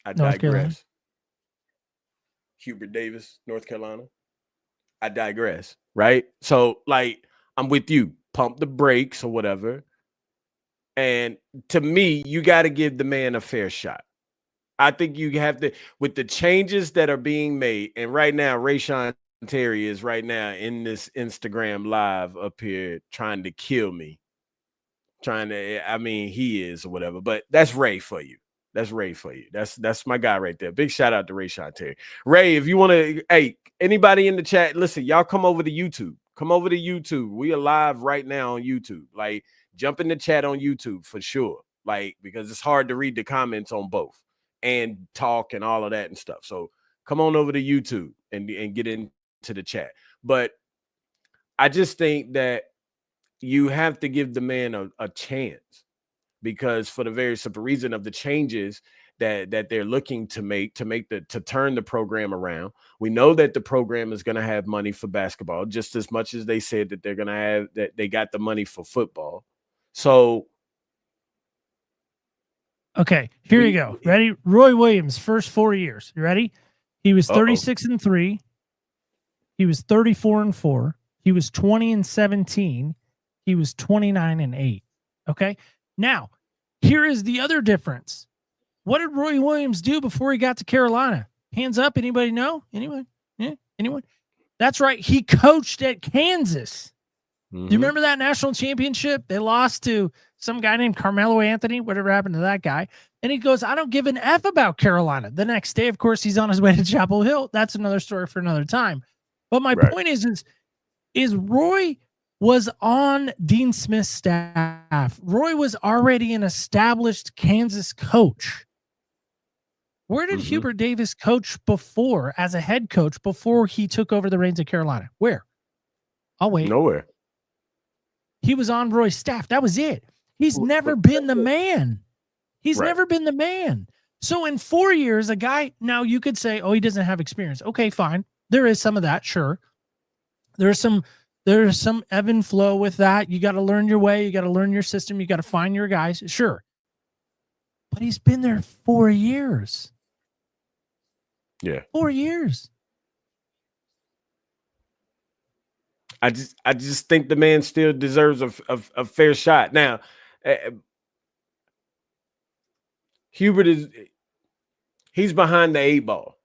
I digress. Hubert Davis, North Carolina. I digress, right? So, like, I'm with you. Pump the brakes or whatever. And to me, you got to give the man a fair shot. I think you have to, with the changes that are being made. And right now, Rayshawn Terry is right now in this Instagram live up here trying to kill me. He is or whatever. But that's Ray for you. That's my guy right there. Big shout out to Rayshawn Terry. Ray, if you want to, hey, anybody in the chat, listen, y'all come over to YouTube. We are live right now on YouTube. Like, jump in the chat on YouTube for sure. Like, because it's hard to read the comments on both and talk and all of that and stuff. So come on over to YouTube and get into the chat. But I just think that you have to give the man a chance, because for the very simple reason of the changes that they're looking to turn the program around. We know that the program is going to have money for basketball just as much as they said that they're going to have, that they got the money for football. So, okay, here you go. Ready? Roy Williams, first 4 years. You ready? He was 36-3. He was 34-4. He was 20-17. He was 29-8. Okay. Now, here is the other difference. What did Roy Williams do before he got to Carolina? Hands up. Anybody know? Anyone? Yeah. Anyone? That's right. He coached at Kansas. Mm-hmm. Do you remember that national championship? They lost to some guy named Carmelo Anthony. Whatever happened to that guy? And he goes, I don't give an F about Carolina. The next day, of course, he's on his way to Chapel Hill. That's another story for another time. But my point is Roy was on Dean Smith's staff. Roy was already an established Kansas coach. Where did Hubert Davis coach before as a head coach before he took over the reins of Carolina? Where? I'll wait. Nowhere. He was on Roy's staff. That was it. He's never been the man. He's never been the man. So in 4 years, a guy, now you could say, oh, he doesn't have experience. Okay, fine. There is some of that, sure. There's some ebb and flow with that. You got to learn your way. You got to learn your system. You got to find your guys. Sure. But he's been there 4 years. Yeah. 4 years. I just think the man still deserves a fair shot. Now, Hubert he's behind the 8 ball.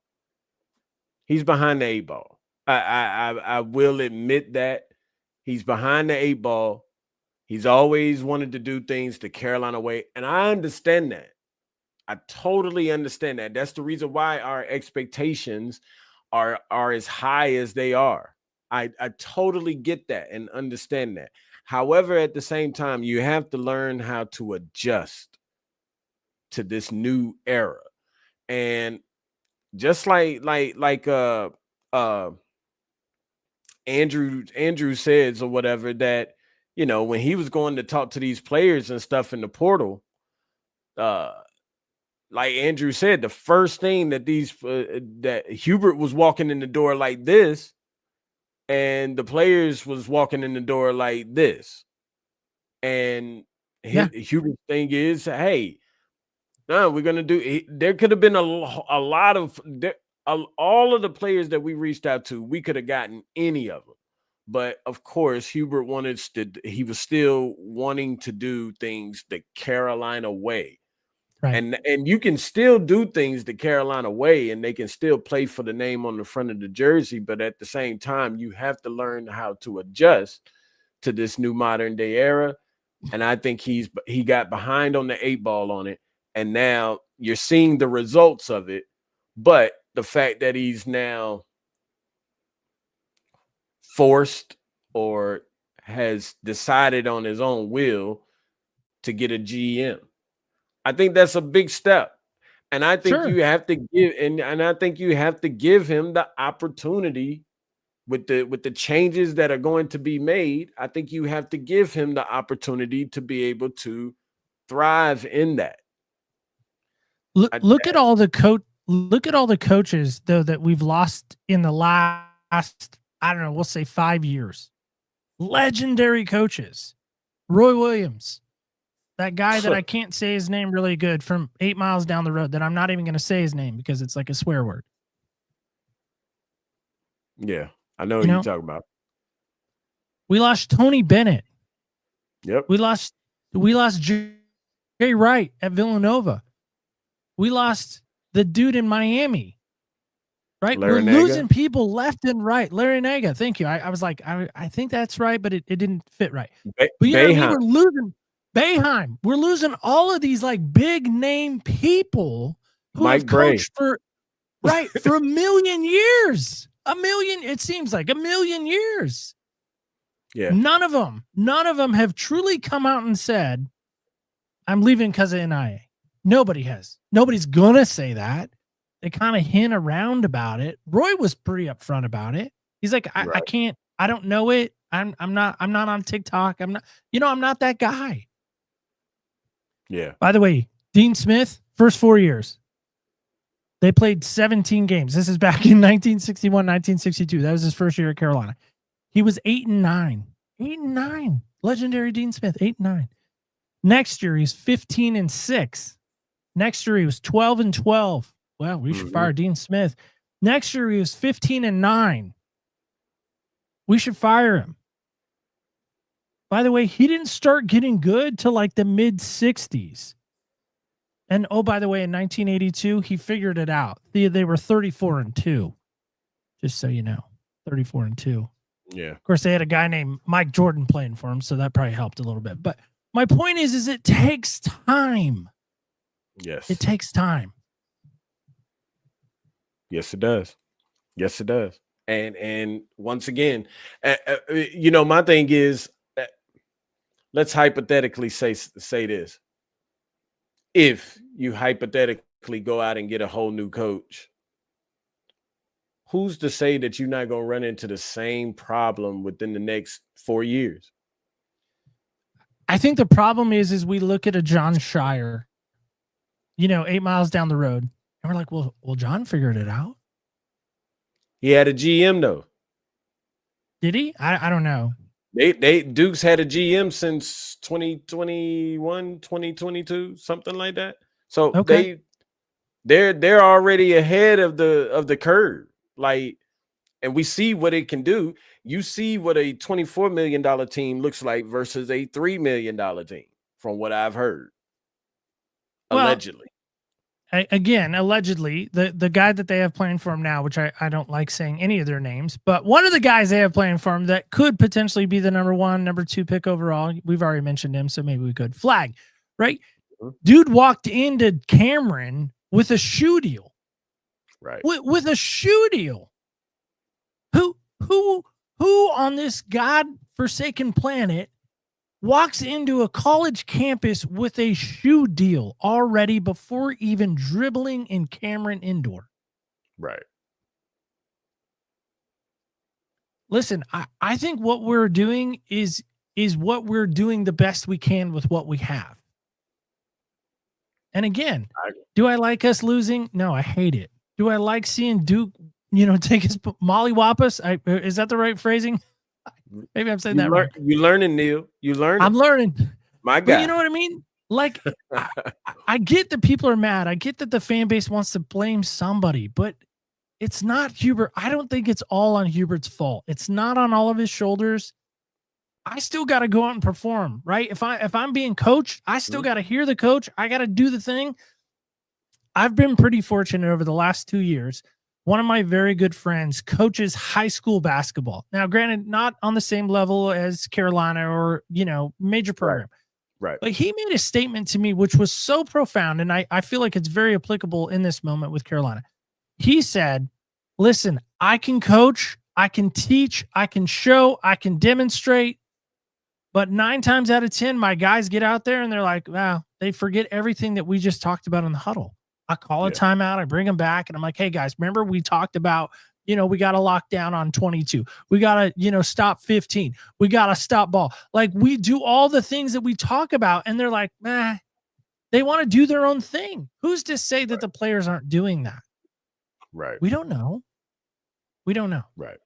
He's behind the 8 ball. I will admit that he's behind the 8 ball. He's always wanted to do things the Carolina way, and I understand that. I totally understand that. That's the reason why our expectations are as high as they are. I totally get that and understand that. However, at the same time, you have to learn how to adjust to this new era. And just like Andrew says or whatever, that, you know, when he was going to talk to these players and stuff in the portal, like Andrew said, the first thing that that Hubert was walking in the door like this, and the players was walking in the door like this. And Hubert's thing is, hey, no, we're going to do. There could have been a lot of all of the players that we reached out to. We could have gotten any of them, but of course, Hubert he was still wanting to do things the Carolina way. Right. And you can still do things the Carolina way, and they can still play for the name on the front of the jersey. But at the same time, you have to learn how to adjust to this new modern day era. And I think he got behind on the 8 ball on it, and now you're seeing the results of it. But the fact that he's now forced or has decided on his own will to get a GM, I think that's a big step. And I think you have to give, and I think you have to give him the opportunity with the changes that are going to be made. I think you have to give him the opportunity to be able to thrive in that. Look at all the coaches though that we've lost in the last, I don't know, we'll say 5 years. Legendary coaches. Roy Williams. That guy that I can't say his name really good from 8 miles down the road, that I'm not even going to say his name because it's like a swear word. Yeah, I know what you're talking about. We lost Tony Bennett. Yep. We lost Jay Wright at Villanova. We lost the dude in Miami. Right? We're losing people left and right. Larry Naga, thank you. I was like, I think that's right, but it didn't fit right. But you know, we were losing Boeheim. We're losing all of these like big name people who have coached for a million years. It seems like a million years. Yeah. None of them have truly come out and said, I'm leaving because of NIA. Nobody has. Nobody's gonna say that. They kind of hint around about it. Roy was pretty upfront about it. He's like, I can't, I don't know it. I'm not on TikTok. I'm not that guy. Yeah. By the way, Dean Smith, first 4 years, they played 17 games. This is back in 1961, 1962. That was his first year at Carolina. He was 8-9. 8-9. Legendary Dean Smith, 8-9. Next year, he's 15-6. Next year, he was 12-12. Well, we should fire Dean Smith. Next year, he was 15-9. We should fire him. By the way, he didn't start getting good till like the mid-60s. And oh, by the way, in 1982, he figured it out. They were 34-2. Just so you know, 34-2. Yeah. Of course, they had a guy named Mike Jordan playing for him, so that probably helped a little bit. But my point is it takes time. Yes. It takes time. Yes, it does. Yes, it does. And once again, my thing is, let's hypothetically say this. If you hypothetically go out and get a whole new coach, who's to say that you're not going to run into the same problem within the next 4 years? I think the problem is we look at a John Shire, 8 miles down the road, and we're like, well, John figured it out. He had a GM though. Did he? I don't know. Duke's had a GM since 2021, 2022, something like that. So Okay. they're already ahead of the curve. Like, and we see what it can do. You see what a $24 million team looks like versus a $3 million team, from what I've heard. Allegedly. Again, allegedly, the guy that they have playing for him now, which I don't like saying any of their names, but one of the guys they have playing for him that could potentially be the number 1, number 2 pick overall. We've already mentioned him, so maybe we could flag, right? Mm-hmm. Dude walked into Cameron with a shoe deal, right? With a shoe deal. Who on this God-forsaken planet walks into a college campus with a shoe deal already before even dribbling in Cameron Indoor? Right. Listen, I think what we're doing is what we're doing the best we can with what we have. And again, do I like us losing? No, I hate it. Do I like seeing Duke, take his mollywop us? Is that the right phrasing? Maybe I'm saying that wrong. You learning, Neil. You learning. I'm learning. My God. But you know what I mean? Like, I get that people are mad. I get that the fan base wants to blame somebody, but it's not Hubert. I don't think it's all on Hubert's fault. It's not on all of his shoulders. I still got to go out and perform, right? If I'm being coached, I still got to hear the coach. I got to do the thing. I've been pretty fortunate over the last 2 years. One of my very good friends coaches high school basketball. Now, granted, not on the same level as Carolina or, major program. Right. But he made a statement to me, which was so profound. And I feel like it's very applicable in this moment with Carolina. He said, listen, I can coach, I can teach, I can show, I can demonstrate. But 9 times out of 10, my guys get out there and they're like, wow, they forget everything that we just talked about in the huddle. I call a timeout. I bring them back and I'm like, hey guys, remember we talked about, we got to lock down on 22. We got to, stop 15. We got to stop ball. Like, we do all the things that we talk about and they're like, they want to do their own thing. Who's to say that the players aren't doing that? Right. We don't know. Right.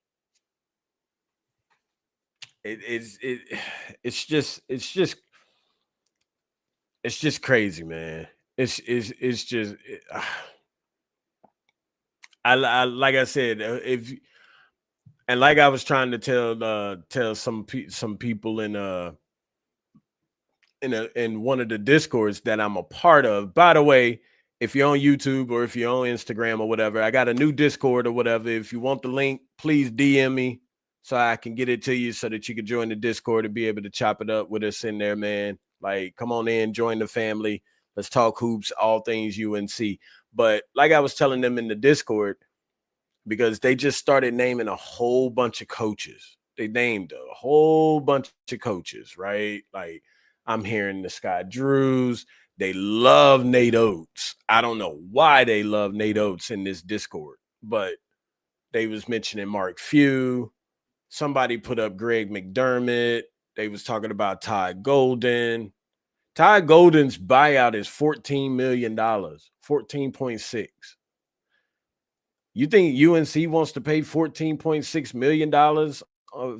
It's just crazy, man. It's just I like I said, and like I was trying to tell some people in one of the Discords that I'm a part of. By the way, if you're on YouTube or if you're on Instagram or whatever, I got a new Discord or whatever. If you want the link, please DM me so I can get it to you so that you can join the Discord and be able to chop it up with us in there, man. Like, come on in, join the family. Let's talk hoops, all things UNC. But like I was telling them in the Discord, because they just started naming a whole bunch of coaches. They named a whole bunch of coaches, right? Like, I'm hearing the Sky Drews. They love Nate Oates. I don't know why they love Nate Oates in this Discord, but they was mentioning Mark Few. Somebody put up Greg McDermott. They was talking about Ty Golden. Ty Golden's buyout is $14 million, 14.6. You think UNC wants to pay $14.6 million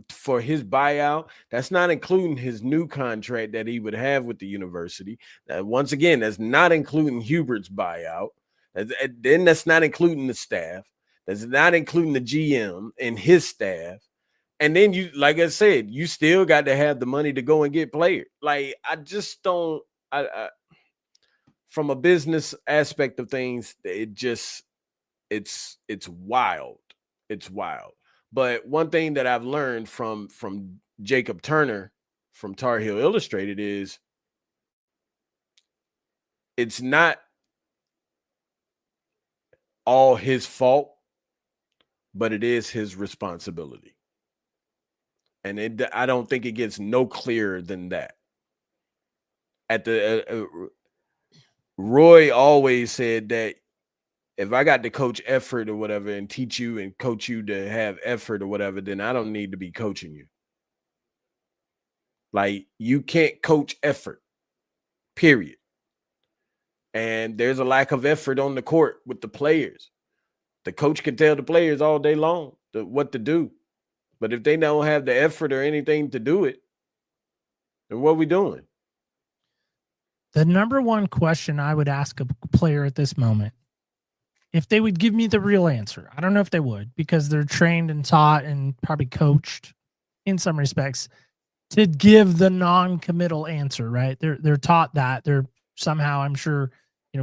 for his buyout? That's not including his new contract that he would have with the university. Once again, that's not including Hubert's buyout. Then that's not including the staff. That's not including the GM and his staff. And then you, like I said, you still got to have the money to go and get players. Like, I just don't. From a business aspect of things, it's wild. It's wild. But one thing that I've learned from Jacob Turner from Tar Heel Illustrated is it's not all his fault, but it is his responsibility. And I don't think it gets no clearer than that. Roy always said that if I got to coach effort or whatever and teach you and coach you to have effort or whatever, then I don't need to be coaching you. Like, you can't coach effort, period. And there's a lack of effort on the court with the players. The coach can tell the players all day long what to do. But if they don't have the effort or anything to do it, then what are we doing? The number one question I would ask a player at this moment, if they would give me the real answer, I don't know if they would, because they're trained and taught and probably coached in some respects to give the non-committal answer, right? They're taught that. They're somehow, I'm sure,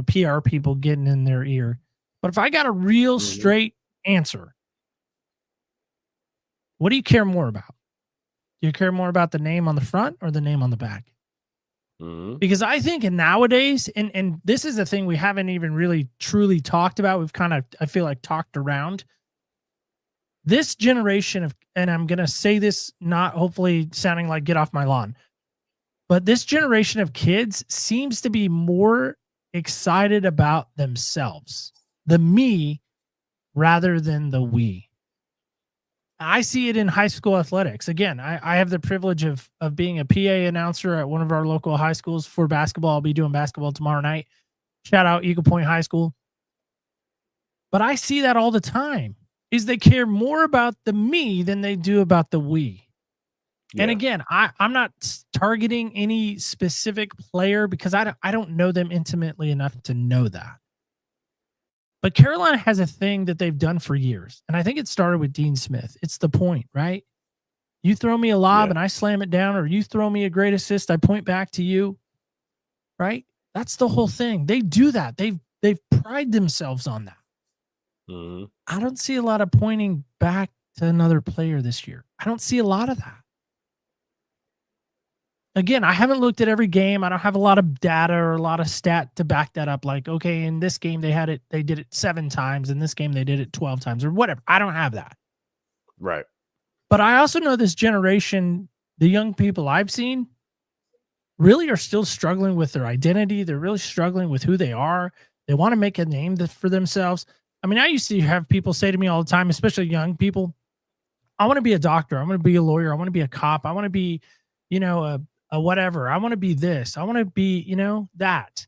PR people getting in their ear. But if I got a real straight answer, what do you care more about? Do you care more about the name on the front or the name on the back? Because I think nowadays, and this is the thing we haven't even really truly talked about. We've kind of, I feel like, talked around this generation of, and I'm going to say this not hopefully sounding like get off my lawn, but this generation of kids seems to be more excited about themselves, the me, rather than the we. I see it in high school athletics. Again, I have the privilege of being a PA announcer at one of our local high schools for basketball. I'll be doing basketball tomorrow night. Shout out Eagle Point High School. But I see that all the time, is they care more about the me than they do about the we. Yeah. And again, I'm not targeting any specific player because I don't know them intimately enough to know that. But Carolina has a thing that they've done for years. And I think it started with Dean Smith. It's the point, right? You throw me a lob and I slam it down, or you throw me a great assist, I point back to you, right? That's the whole thing. They do that. They've prided themselves on that. I don't see a lot of pointing back to another player this year. I don't see a lot of that. Again, I haven't looked at every game. I don't have a lot of data or a lot of stat to back that up. Like, okay, in this game they did it 7 times. In this game they did it 12 times or whatever. I don't have that. Right. But I also know this generation, the young people I've seen, really are still struggling with their identity. They're really struggling with who they are. They want to make a name for themselves. I mean, I used to have people say to me all the time, especially young people, I want to be a doctor. I want to be a lawyer. I want to be a cop. I want to be, a whatever. I want to be this. I want to be, that.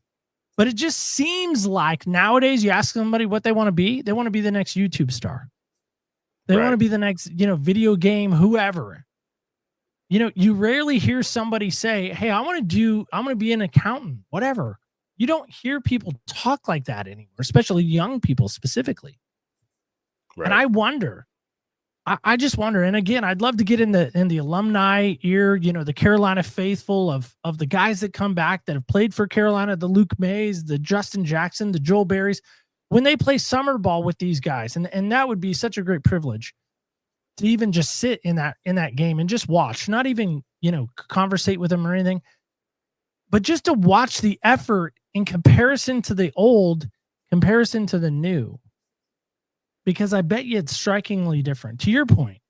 But it just seems like nowadays you ask somebody what they want to be. They want to be the next YouTube star. They want to be the next, video game, whoever. You rarely hear somebody say, hey, I want to be an accountant, whatever. You don't hear people talk like that anymore, especially young people specifically. Right. And I wonder, I just wonder, and again, I'd love to get in the alumni ear, the Carolina faithful of the guys that come back that have played for Carolina, the Luke Mays, the Justin Jackson, the Joel Berrys, when they play summer ball with these guys. And that would be such a great privilege to even just sit in that game and just watch, not even, conversate with them or anything, but just to watch the effort in comparison to the old, comparison to the new. Because I bet you it's strikingly different. To your point,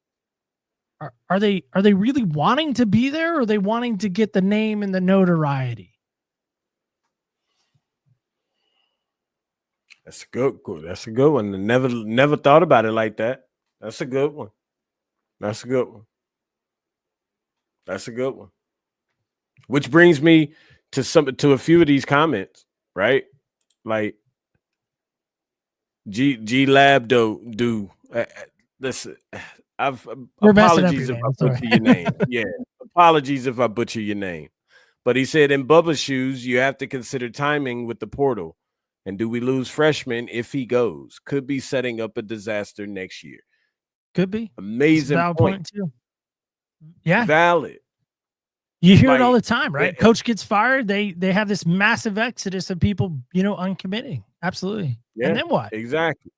are they really wanting to be there, or are they wanting to get the name and the notoriety? That's a good one. Never thought about it like that. That's a good one. That's a good one. Which brings me to a few of these comments, right? Like, G Lab do listen. Apologies if I butcher your name. Yeah, apologies if I butcher your name. But he said, in Bubba's shoes, you have to consider timing with the portal. And do we lose freshmen if he goes? Could be setting up a disaster next year. Could be. Amazing point too. Yeah, valid. You hear it all the time, right? Yeah. Coach gets fired. They have this massive exodus of people, uncommitting. Absolutely. Yeah, and then what? Exactly.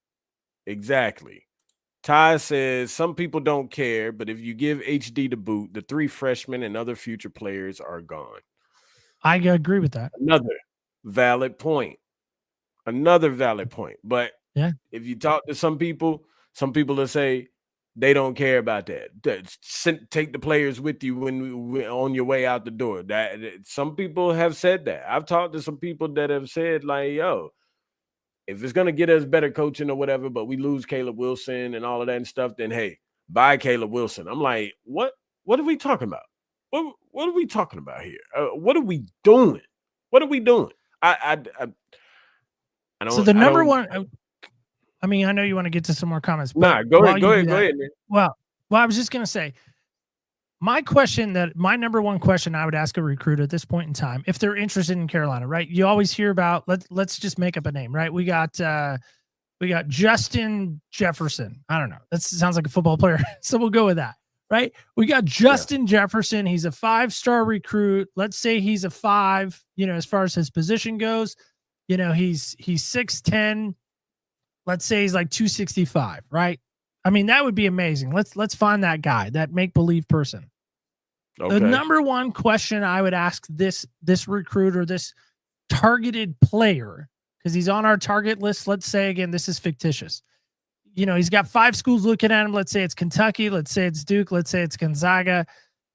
Ty says some people don't care, but if you give HD the boot, the 3 freshmen and other future players are gone. I agree with that. Another valid point. But yeah, if you talk to some people Some people will say they don't care about that. Take the players with you when on your way out the door. That some people have said that. I've talked to some people that have said, like, yo, if it's gonna get us better coaching or whatever, but we lose Caleb Wilson and all of that and stuff, then hey, bye Caleb Wilson. I'm like, what? What are we talking about? What are we talking about here? What are we doing? What are we doing? I don't. So the number one. I mean, I know you want to get to some more comments. But go ahead. Man. Well, I was just gonna say, my number one question I would ask a recruit at this point in time, if they're interested in Carolina, right? You always hear about let's just make up a name, right? We got Justin Jefferson. I don't know. That sounds like a football player, so we'll go with that, right? We got Justin Jefferson. He's a 5-star recruit. Let's say he's a 5. As far as his position goes, he's 6'10". Let's say he's like 265, right? I mean, that would be amazing. Let's find that guy, that make-believe person. Okay. The number one question I would ask this recruiter, this targeted player, because he's on our target list. Let's say, again, this is fictitious. He's got 5 schools looking at him. Let's say it's Kentucky. Let's say it's Duke. Let's say it's Gonzaga.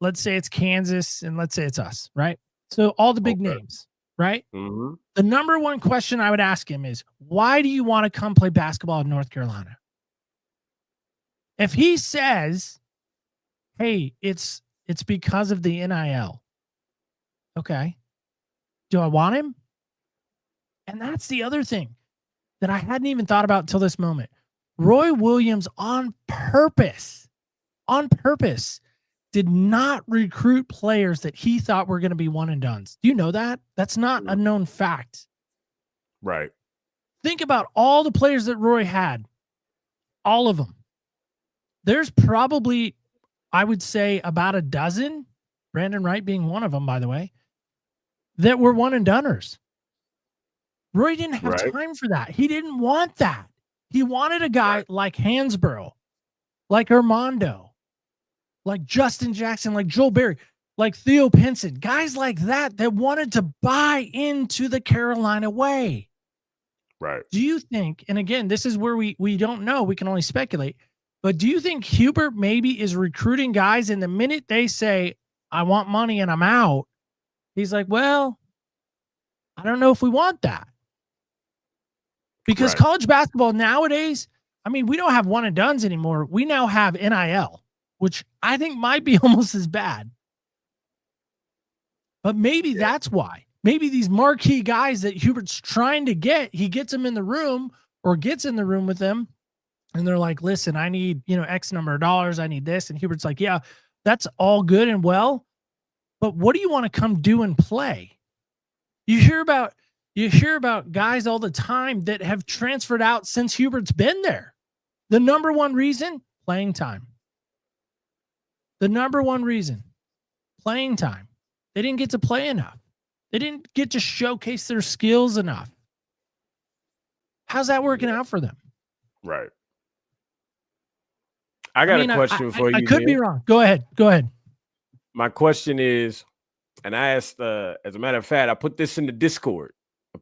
Let's say it's Kansas. And let's say it's us, right? So all the big names, right? Mm-hmm. The number one question I would ask him is, why do you want to come play basketball in North Carolina? If he says, hey, it's because of the NIL. Okay. Do I want him? And that's the other thing that I hadn't even thought about until this moment. Roy Williams on purpose, did not recruit players that he thought were going to be one and dones. Do you know that? That's not a known fact. Right. Think about all the players that Roy had. All of them. There's probably, I would say, about a dozen, Brandon Wright being one of them, by the way, that were one and doners. Roy didn't have time for that. He didn't want that. He wanted a guy like Hansborough, like Armando, like Justin Jackson, like Joel Berry, like Theo Pinson, guys like that wanted to buy into the Carolina way. Right. Do you think, and again, this is where we don't know, we can only speculate, but do you think Hubert maybe is recruiting guys, and the minute they say, I want money and I'm out, he's like, well, I don't know if we want that. Because college basketball nowadays, I mean, we don't have one and dones anymore. We now have NIL, which I think might be almost as bad. But maybe that's why. Maybe these marquee guys that Hubert's trying to get, he gets them in the room or gets in the room with them. And they're like, listen, I need, X number of dollars. I need this. And Hubert's like, yeah, that's all good and well. But what do you want to come do and play? You hear about guys all the time that have transferred out since Hubert's been there. The number one reason, playing time. The number one reason, playing time. They didn't get to play enough. They didn't get to showcase their skills enough. How's that working out for them? Right. I got a question for you. I could be wrong. Go ahead. My question is, and I asked, as a matter of fact, I put this in the Discord. Of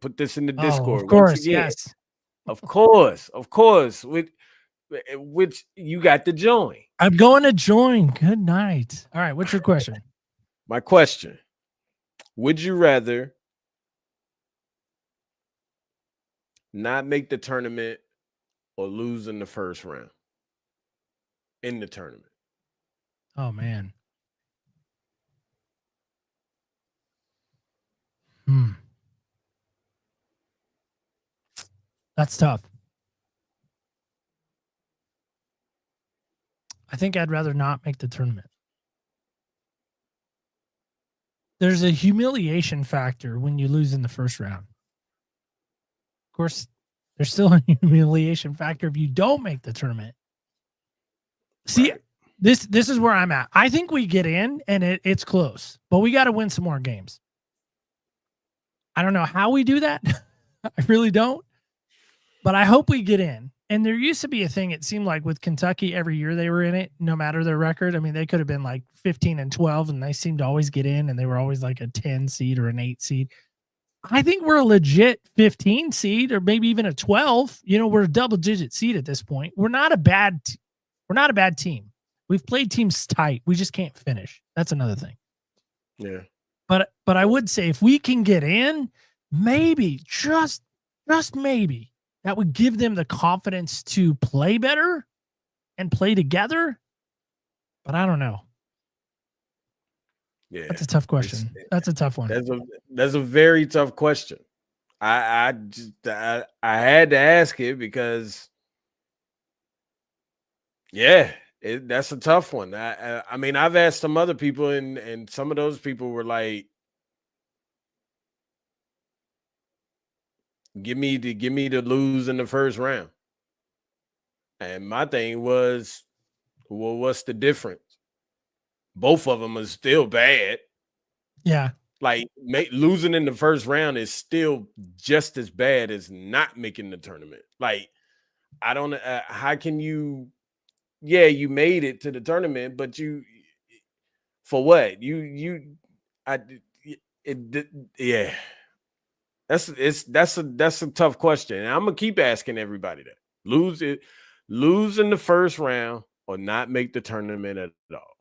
course, yes. Of course. Which you got to join. I'm going to join. Good night. All right, what's your question? My question, would you rather not make the tournament or lose in the first round in the tournament? Oh, man. That's tough. I think I'd rather not make the tournament. There's a humiliation factor when you lose in the first round. Of course, there's still a humiliation factor if you don't make the tournament. See, this is where I'm at. I think we get in and it's close, but we got to win some more games. I don't know how we do that. I really don't. But I hope we get in. And there used to be a thing, it seemed like, with Kentucky every year they were in it, no matter their record. I mean, they could have been like 15-12, and they seemed to always get in, and they were always like a 10 seed or an 8 seed. I think we're a legit 15 seed or maybe even a 12. We're a double-digit seed at this point. We're not a bad team. We've played teams tight. We just can't finish. That's another thing. Yeah. But I would say if we can get in, maybe just maybe that would give them the confidence to play better and play together. But I don't know. Yeah. That's a tough question. That's a tough one. That's a very tough question. I had to ask it because that's a tough one. I mean, I've asked some other people, and some of those people were like, give me the lose in the first round. And my thing was, well, what's the difference? Both of them are still bad. Yeah. Like losing in the first round is still just as bad as not making the tournament. Like, I don't how can you, you made it to the tournament, but for what? That's a tough question. And I'm gonna keep asking everybody that. Lose in the first round or not make the tournament at all.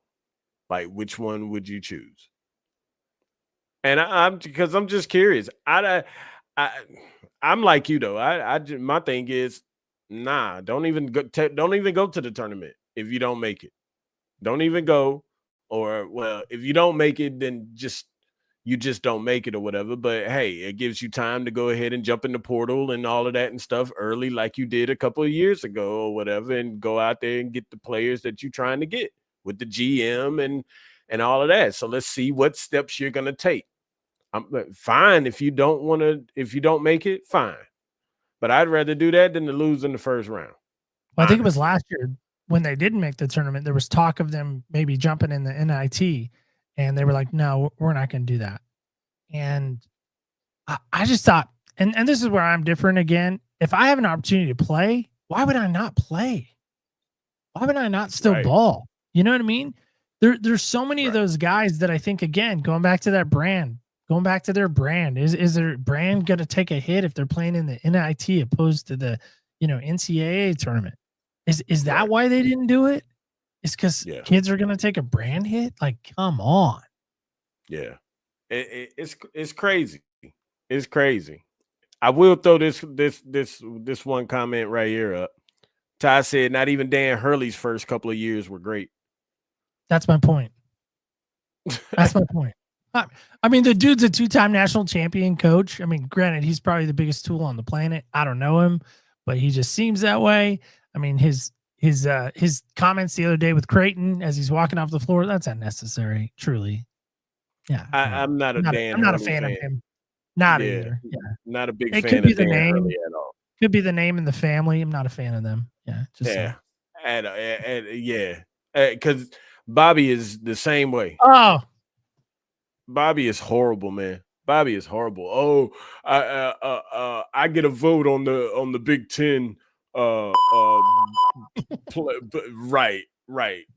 Like, which one would you choose? And I'm just curious. I'm like you though. My thing is, nah, don't even go to the tournament if you don't make it. Don't even go. Or, well, if you don't make it, then you just don't make it or whatever. But hey, it gives you time to go ahead and jump in the portal and all of that and stuff early, like you did a couple of years ago or whatever, and go out there and get the players that you're trying to get with the GM and all of that. So let's see what steps you're gonna take. I'm fine if you don't make it, fine. But I'd rather do that than to lose in the first round. Well, I think it was last year when they didn't make the tournament, there was talk of them maybe jumping in the NIT, and they were like, no, we're not going to do that. And I just thought, and this is where I'm different again. If I have an opportunity to play, why would I not play? Why would I not still ball? You know what I mean? There's so many of those guys that I think, again, going back to their brand, is their brand going to take a hit if they're playing in the NIT opposed to the, NCAA tournament? Is that why they didn't do it? It's because kids are going to take a brand hit? Like, come on. Yeah. It's crazy. It's crazy. I will throw this one comment right here up. Ty said not even Dan Hurley's first couple of years were great. That's my point. That's my point. I mean, the dude's a 2-time national champion coach. I mean, granted, he's probably the biggest tool on the planet. I don't know him, but he just seems that way. I mean, his comments the other day with Creighton as he's walking off the floor, that's unnecessary, truly. Yeah. I'm not a fan of him. Not either. Yeah. Not a big fan of Dan Hurley at all. Could be the name in the family. I'm not a fan of them. Yeah. Because Bobby is the same way. Oh, Bobby is horrible, man. Bobby is horrible. Oh, I get a vote on the Big Ten. Right.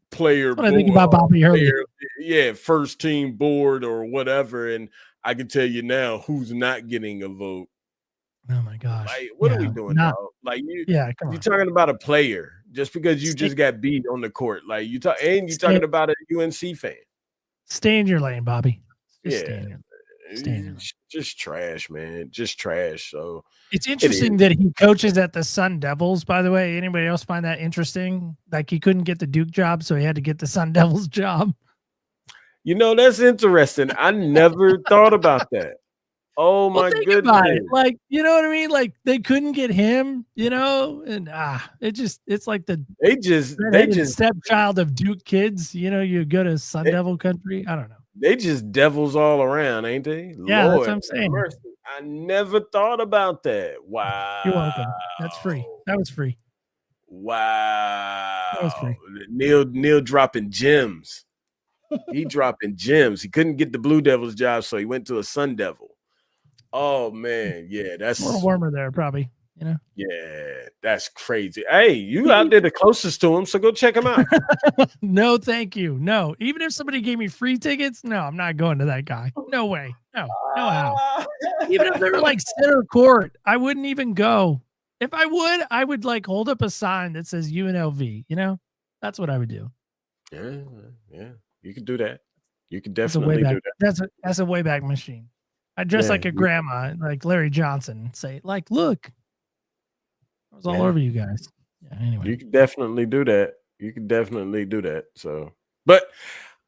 Player. What I think about Bobby Hurley. First team board or whatever, and I can tell you now who's not getting a vote. Oh my gosh! Like, what are we doing now? Like, you're talking about a player just because you just got beat on the court. Like, you're talking about a UNC fan. Stay in your lane, Bobby. Just trash, man. Just trash. So it's interesting that he coaches at the Sun Devils, by the way. Anybody else find that interesting? Like, he couldn't get the Duke job, so he had to get the Sun Devils job. That's interesting. I never thought about that. Oh my goodness. Like, you know what I mean? Like, they couldn't get him, and it's like they just stepchild of Duke kids, you go to Sun Devil country. I don't know. They just devils all around, ain't they? Yeah, Lord, that's what I'm saying. Mercy. I never thought about that. Wow. You're welcome. That's free. That was free. Wow. That was free. Neil dropping gems. He dropping gems. He couldn't get the Blue Devils job, so he went to a Sun Devil. Oh man, yeah, that's a little warmer there, probably. You know? Yeah, that's crazy. Hey, you out there the closest to him, so go check him out. No, thank you. No, even if somebody gave me free tickets, no, I'm not going to that guy. No way. No how. Even if they were like center court, I wouldn't even go. If I would like hold up a sign that says UNLV. You know, that's what I would do. Yeah, you can do that. You can That's a definitely do that. That's a way back machine. I dress like a grandma, like Larry Johnson. Say, like, look, I was all over you guys. Yeah, anyway, you can definitely do that. You can definitely do that. So, but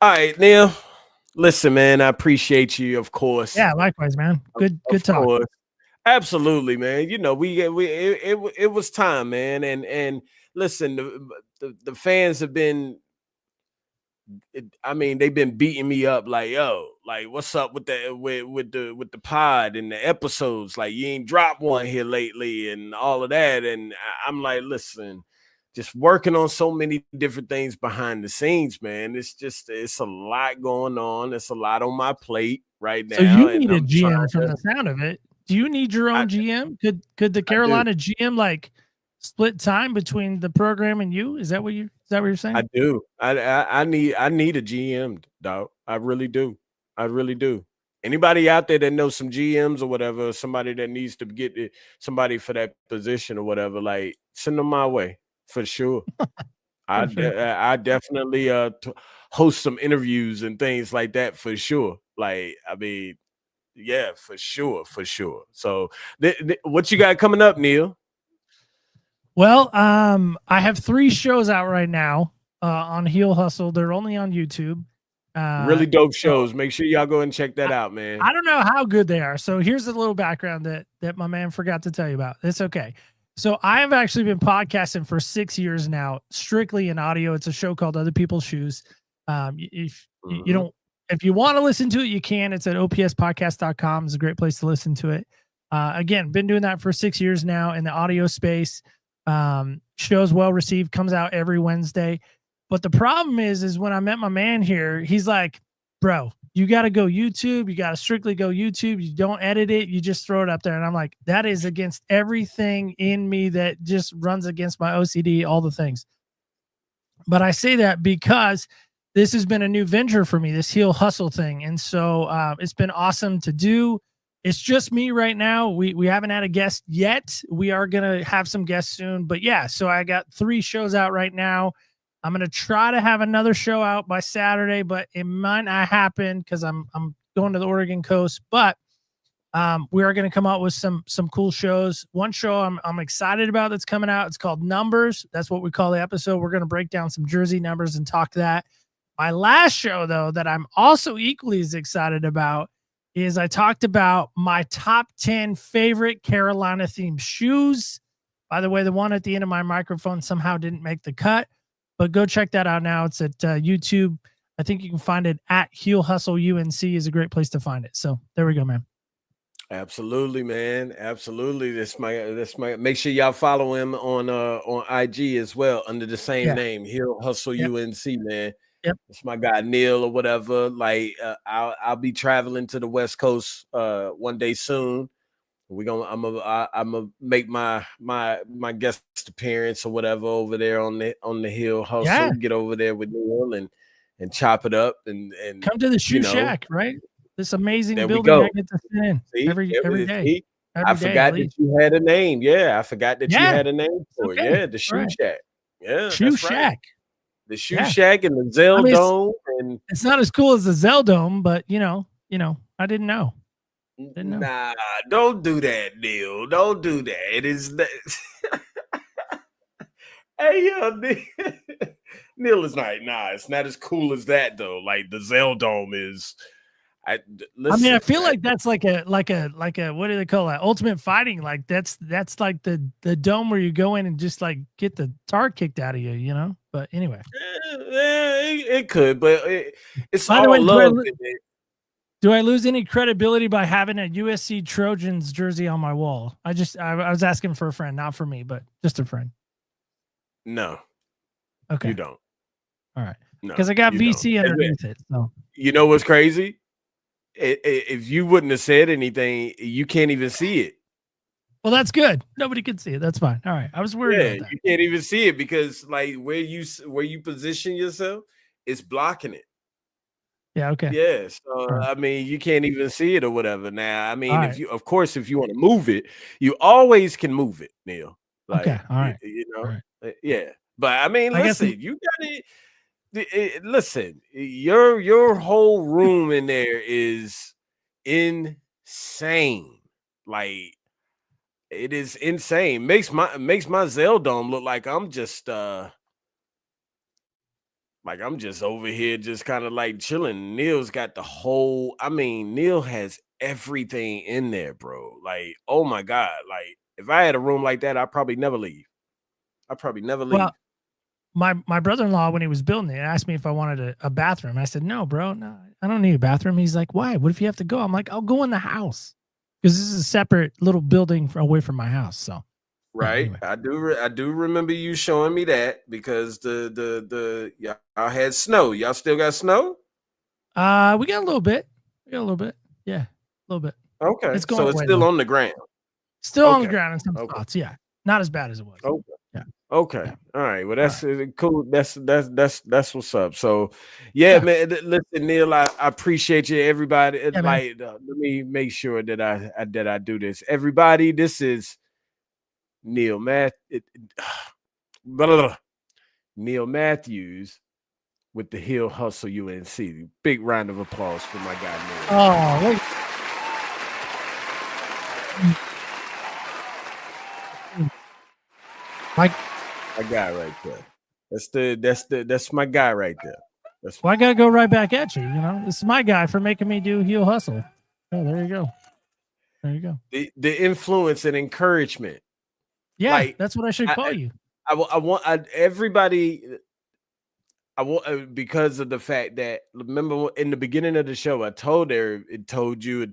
all right, Neil. Listen, man, I appreciate you, of course. Yeah, likewise, man. Good talk. Course. Absolutely, man. You know, it was time, man. And listen, the fans have been. I mean, they've been beating me up like, yo, like, what's up with the pod and the episodes? Like, you ain't dropped one here lately and all of that. And I'm like, listen, just working on so many different things behind the scenes, man. It's a lot going on. It's a lot on my plate right now. So you need a GM from the sound of it. Do you need your own GM? Could the Carolina GM like split time between the program and you? Is that what you're saying? I do. I need a GM, dog. I really do. Anybody out there that knows some GMs or whatever, somebody that needs to get somebody for that position or whatever, like send them my way for sure. I definitely host some interviews and things like that for sure. Like, I mean, yeah, for sure. So, what you got coming up, Neil? Well, I have 3 shows out right now on Heel Hustle. They're only on YouTube. Really dope shows. Make sure y'all go and check that out, man. I don't know how good they are. So here's a little background that my man forgot to tell you about. It's okay. So I have actually been podcasting for 6 years now, strictly in audio. It's a show called Other People's Shoes. If you want to listen to it, you can. It's at opspodcast.com. It's a great place to listen to it. Again, been doing that for 6 years now in the audio space. Show's well received, comes out every Wednesday. But the problem is when I met my man here, he's like, bro, you got to go YouTube. You got to strictly go YouTube. You don't edit it. You just throw it up there. And I'm like, that is against everything in me that just runs against my OCD, all the things. But I say that because this has been a new venture for me, this Heel Hustle thing. And so it's been awesome to do. It's just me right now. We haven't had a guest yet. We are going to have some guests soon. But yeah, so I got 3 shows out right now. I'm going to try to have another show out by Saturday, but it might not happen because I'm going to the Oregon coast. But we are going to come out with some cool shows. One show I'm excited about that's coming out. It's called Numbers. That's what we call the episode. We're going to break down some jersey numbers and talk that. My last show, though, that I'm also equally as excited about is I talked about my top 10 favorite Carolina-themed shoes. By the way, the one at the end of my microphone somehow didn't make the cut, but go check that out now. It's at YouTube. I think you can find it at Heel Hustle UNC is a great place to find it. So there we go, man. Absolutely, man. Absolutely. This my make sure y'all follow him on IG as well under the same name, Heel Hustle UNC, man. Yep. It's my guy Neil or whatever. Like I'll be traveling to the West Coast one day soon. I'm gonna make my guest appearance or whatever over there on the Heel Hustle. Yeah. Get over there with Neil and chop it up and come to the Shoe Shack, right? This amazing there building I get to sit in every day. I forgot that you had a name. Yeah, I forgot that you had a name for it. Yeah, the Shoe Shack. Yeah, Shoe Shack. Right. The Shoe Shack and the Zell Dome. And it's not as cool as the Zell Dome, but you know, I didn't know. Nah, don't do that, Neil. Don't do that. It is that. Hey, Neil is like, nah, it's not as cool as that though. Like the Zell Dome is. I feel like that's like a what do they call that? Ultimate Fighting. Like that's like the dome where you go in and just like get the tar kicked out of you, you know. But anyway, it could, but it's by all the way, love. Do I lose any credibility by having a USC Trojans jersey on my wall? I was asking for a friend, not for me, but just a friend. No. Okay. You don't. All right. Because I got VC underneath it. So you know what's crazy? If you wouldn't have said anything, you can't even see it. Well, that's good. Nobody can see it. That's fine. All right. I was worried about that. You can't even see it because like where you position yourself, it's blocking it. Yeah. Okay. Yeah, so All right. I mean, you can't even see it or whatever. Now, I mean, All if right. you, of course, if you want to move it, you always can move it, Neil. Okay. Like All right. you All right. yeah. But I mean, I guess. listen, you got it. Listen, your whole room in there is insane. Like it is insane. Makes my Zeldome look like I'm just over here just kind of like chilling. Neil's got the whole, I mean, Neil has everything in there, bro. Like, oh my God. Like, if I had a room like that, I'd probably never leave. I'd probably never leave. Well, my brother-in-law, when he was building it, asked me if I wanted a bathroom. I said, no, bro, no, I don't need a bathroom. He's like, why? What if you have to go? I'm like, I'll go in the house because this is a separate little building away from my house. So, Right. anyway. I do remember you showing me that because the y'all had snow. Y'all still got snow? We got a little bit. Yeah, a little bit. Okay. It's going So it's away, still though. on the ground. Still on the Okay. ground in some Okay. spots. Yeah, not as bad as it was. Okay. Yeah. Okay. Yeah. All right. Well, All that's cool. That's what's up. So, yeah, Yeah. man. Listen, Neil, I appreciate you. Everybody, Yeah, man. like, let me make sure that I do this. Everybody, this is Neil Neil Matthews with the Hill Hustle UNC. Big round of applause for my guy Neil. Oh, wait. Mike, My guy right there. That's my guy right there. That's well, I gotta go right back at you. You know, this is my guy for making me do heel hustle. Oh, there you go. There you go. the influence and encouragement. Yeah, Like, that's what I should call you. Everybody. I want because of the fact that remember in the beginning of the show, I told you and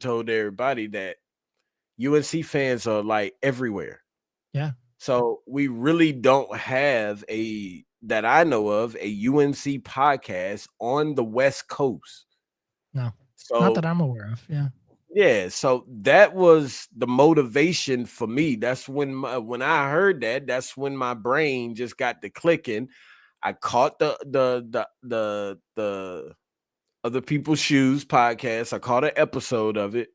told everybody that UNC fans are like everywhere. Yeah. So we really don't have that I know of a UNC podcast on the West Coast. No, So not that I'm aware of. Yeah. yeah, so that was the motivation for me. That's when I heard that, that's when my brain just got to clicking. I caught the Other People's Shoes podcast. I caught an episode of it,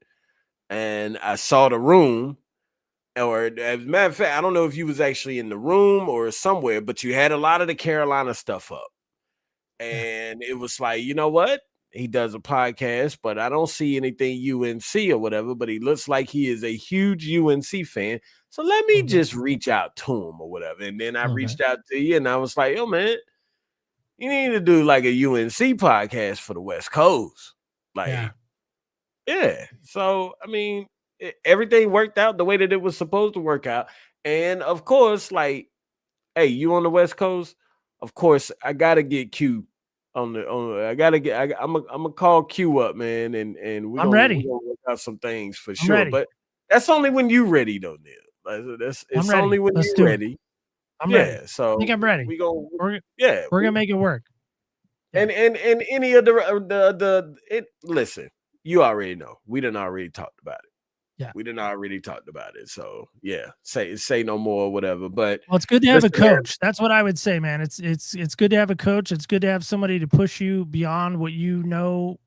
and I saw the room. Or as a matter of fact, I don't know if you was actually in the room or somewhere, but you had a lot of the Carolina stuff up. And it was like, you know what? He does a podcast, but I don't see anything UNC or whatever, but he looks like he is a huge UNC fan. So let me just reach out to him or whatever. And then I reached out to you and I was like, yo, man, you need to do like a UNC podcast for the West Coast. Like, yeah. So, I mean, everything worked out the way that it was supposed to work out. And of course, like, hey, you on the West Coast? Of course, I gotta get Q I'm gonna call Q up, man, and we're I'm gonna ready. work out some things for I'm sure. ready. But that's only when you ready though, Neil. It's I'm ready. only when Let's you're do it. ready. I'm Yeah, ready. so I think I'm ready. we're gonna make it work. And any of listen, you already know. We done already talked about it. Yeah. We done already talked about it. So yeah, say no more or whatever. But well, it's good to have a coach. That's what I would say, man. It's good to have a coach. It's good to have somebody to push you beyond what you know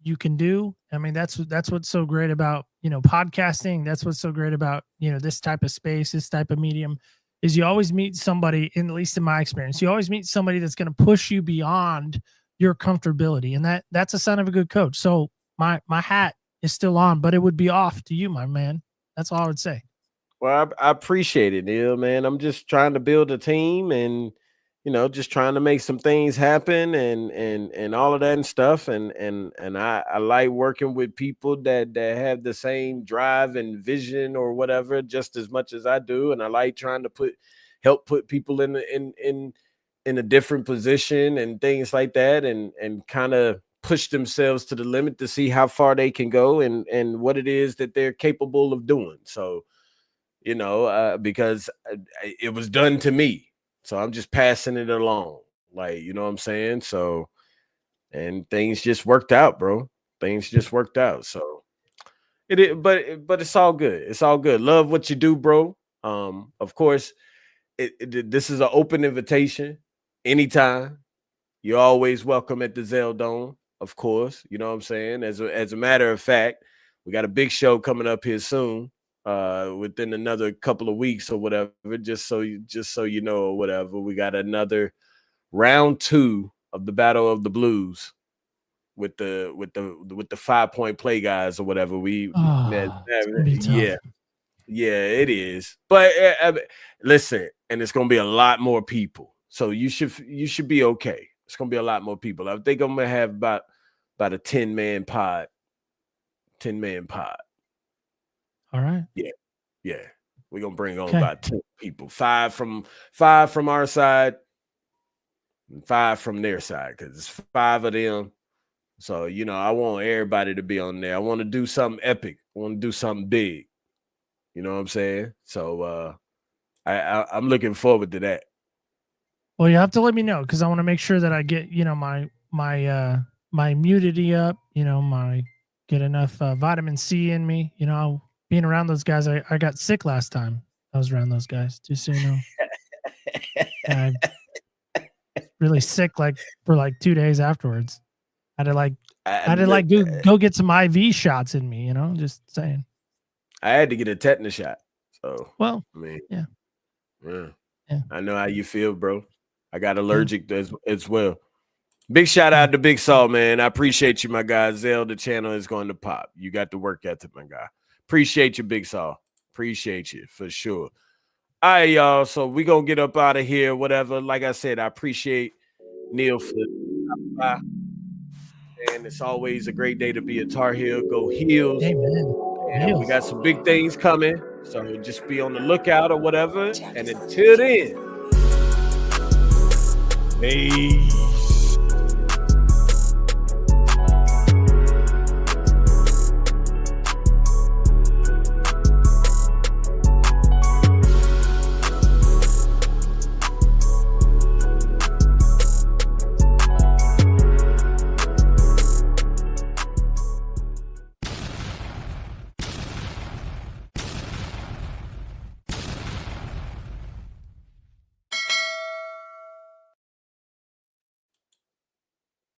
you can do. I mean, that's what's so great about, podcasting. That's what's so great about, this type of space, this type of medium, is you always meet somebody, at least in my experience, you always meet somebody that's going to push you beyond your comfortability. And that's a sign of a good coach. So my hat is still on, but it would be off to you, my man. That's all I would say. Well, I appreciate it, Neil, man. I'm just trying to build a team and, just trying to make some things happen and all of that and stuff. And I like working with people that have the same drive and vision or whatever, just as much as I do. And I like trying to help put people in a different position and things like that and kind of push themselves to the limit to see how far they can go and what it is that they're capable of doing. So, because it was done to me. So I'm just passing it along. Like, you know what I'm saying? So, and things just worked out, bro. Things just worked out. So, It is, but it's all good. It's all good. Love what you do, bro. Of course, this is an open invitation. Anytime, you're always welcome at the Zell Dome. Of course, you know what I'm saying. As a matter of fact, we got a big show coming up here soon. Within another couple of weeks or whatever. Just so you know or whatever, we got another round 2 of the Battle of the Blues with the 5-point play guys or whatever. Yeah, it is. But listen, and it's gonna be a lot more people, so you should be okay. It's gonna be a lot more people. I think I'm gonna have about a 10-man pod. 10-man pod. All right. Yeah. We're gonna bring on about 10 people. 5 from our side, and 5 from their side, because it's 5 of them. So, you know, I want everybody to be on there. I want to do something epic. I want to do something big. You know what I'm saying? So I'm looking forward to that. Well, you have to let me know, because I want to make sure that I get, you know, my immunity up, you know, get enough vitamin C in me. You know, being around those guys, I got sick last time I was around those guys, just so you know. I really sick for 2 days afterwards. I had to go get some IV shots in me, you know, just saying. I had to get a tetanus shot. So, well, I mean, yeah. I know how you feel, bro. I got allergic as well. Big shout out to Big Saul, man. I appreciate you, my guy. Zell, the channel is going to pop. You got the work ethic, my guy. Appreciate you, Big Saul. Appreciate you for sure. All right, y'all. So we gonna get up out of here. Whatever. Like I said, I appreciate Neil for by. And it's always a great day to be a Tar Heel. Go Heels. Amen. And we got some big things coming. So just be on the lookout or whatever. And until then, hey.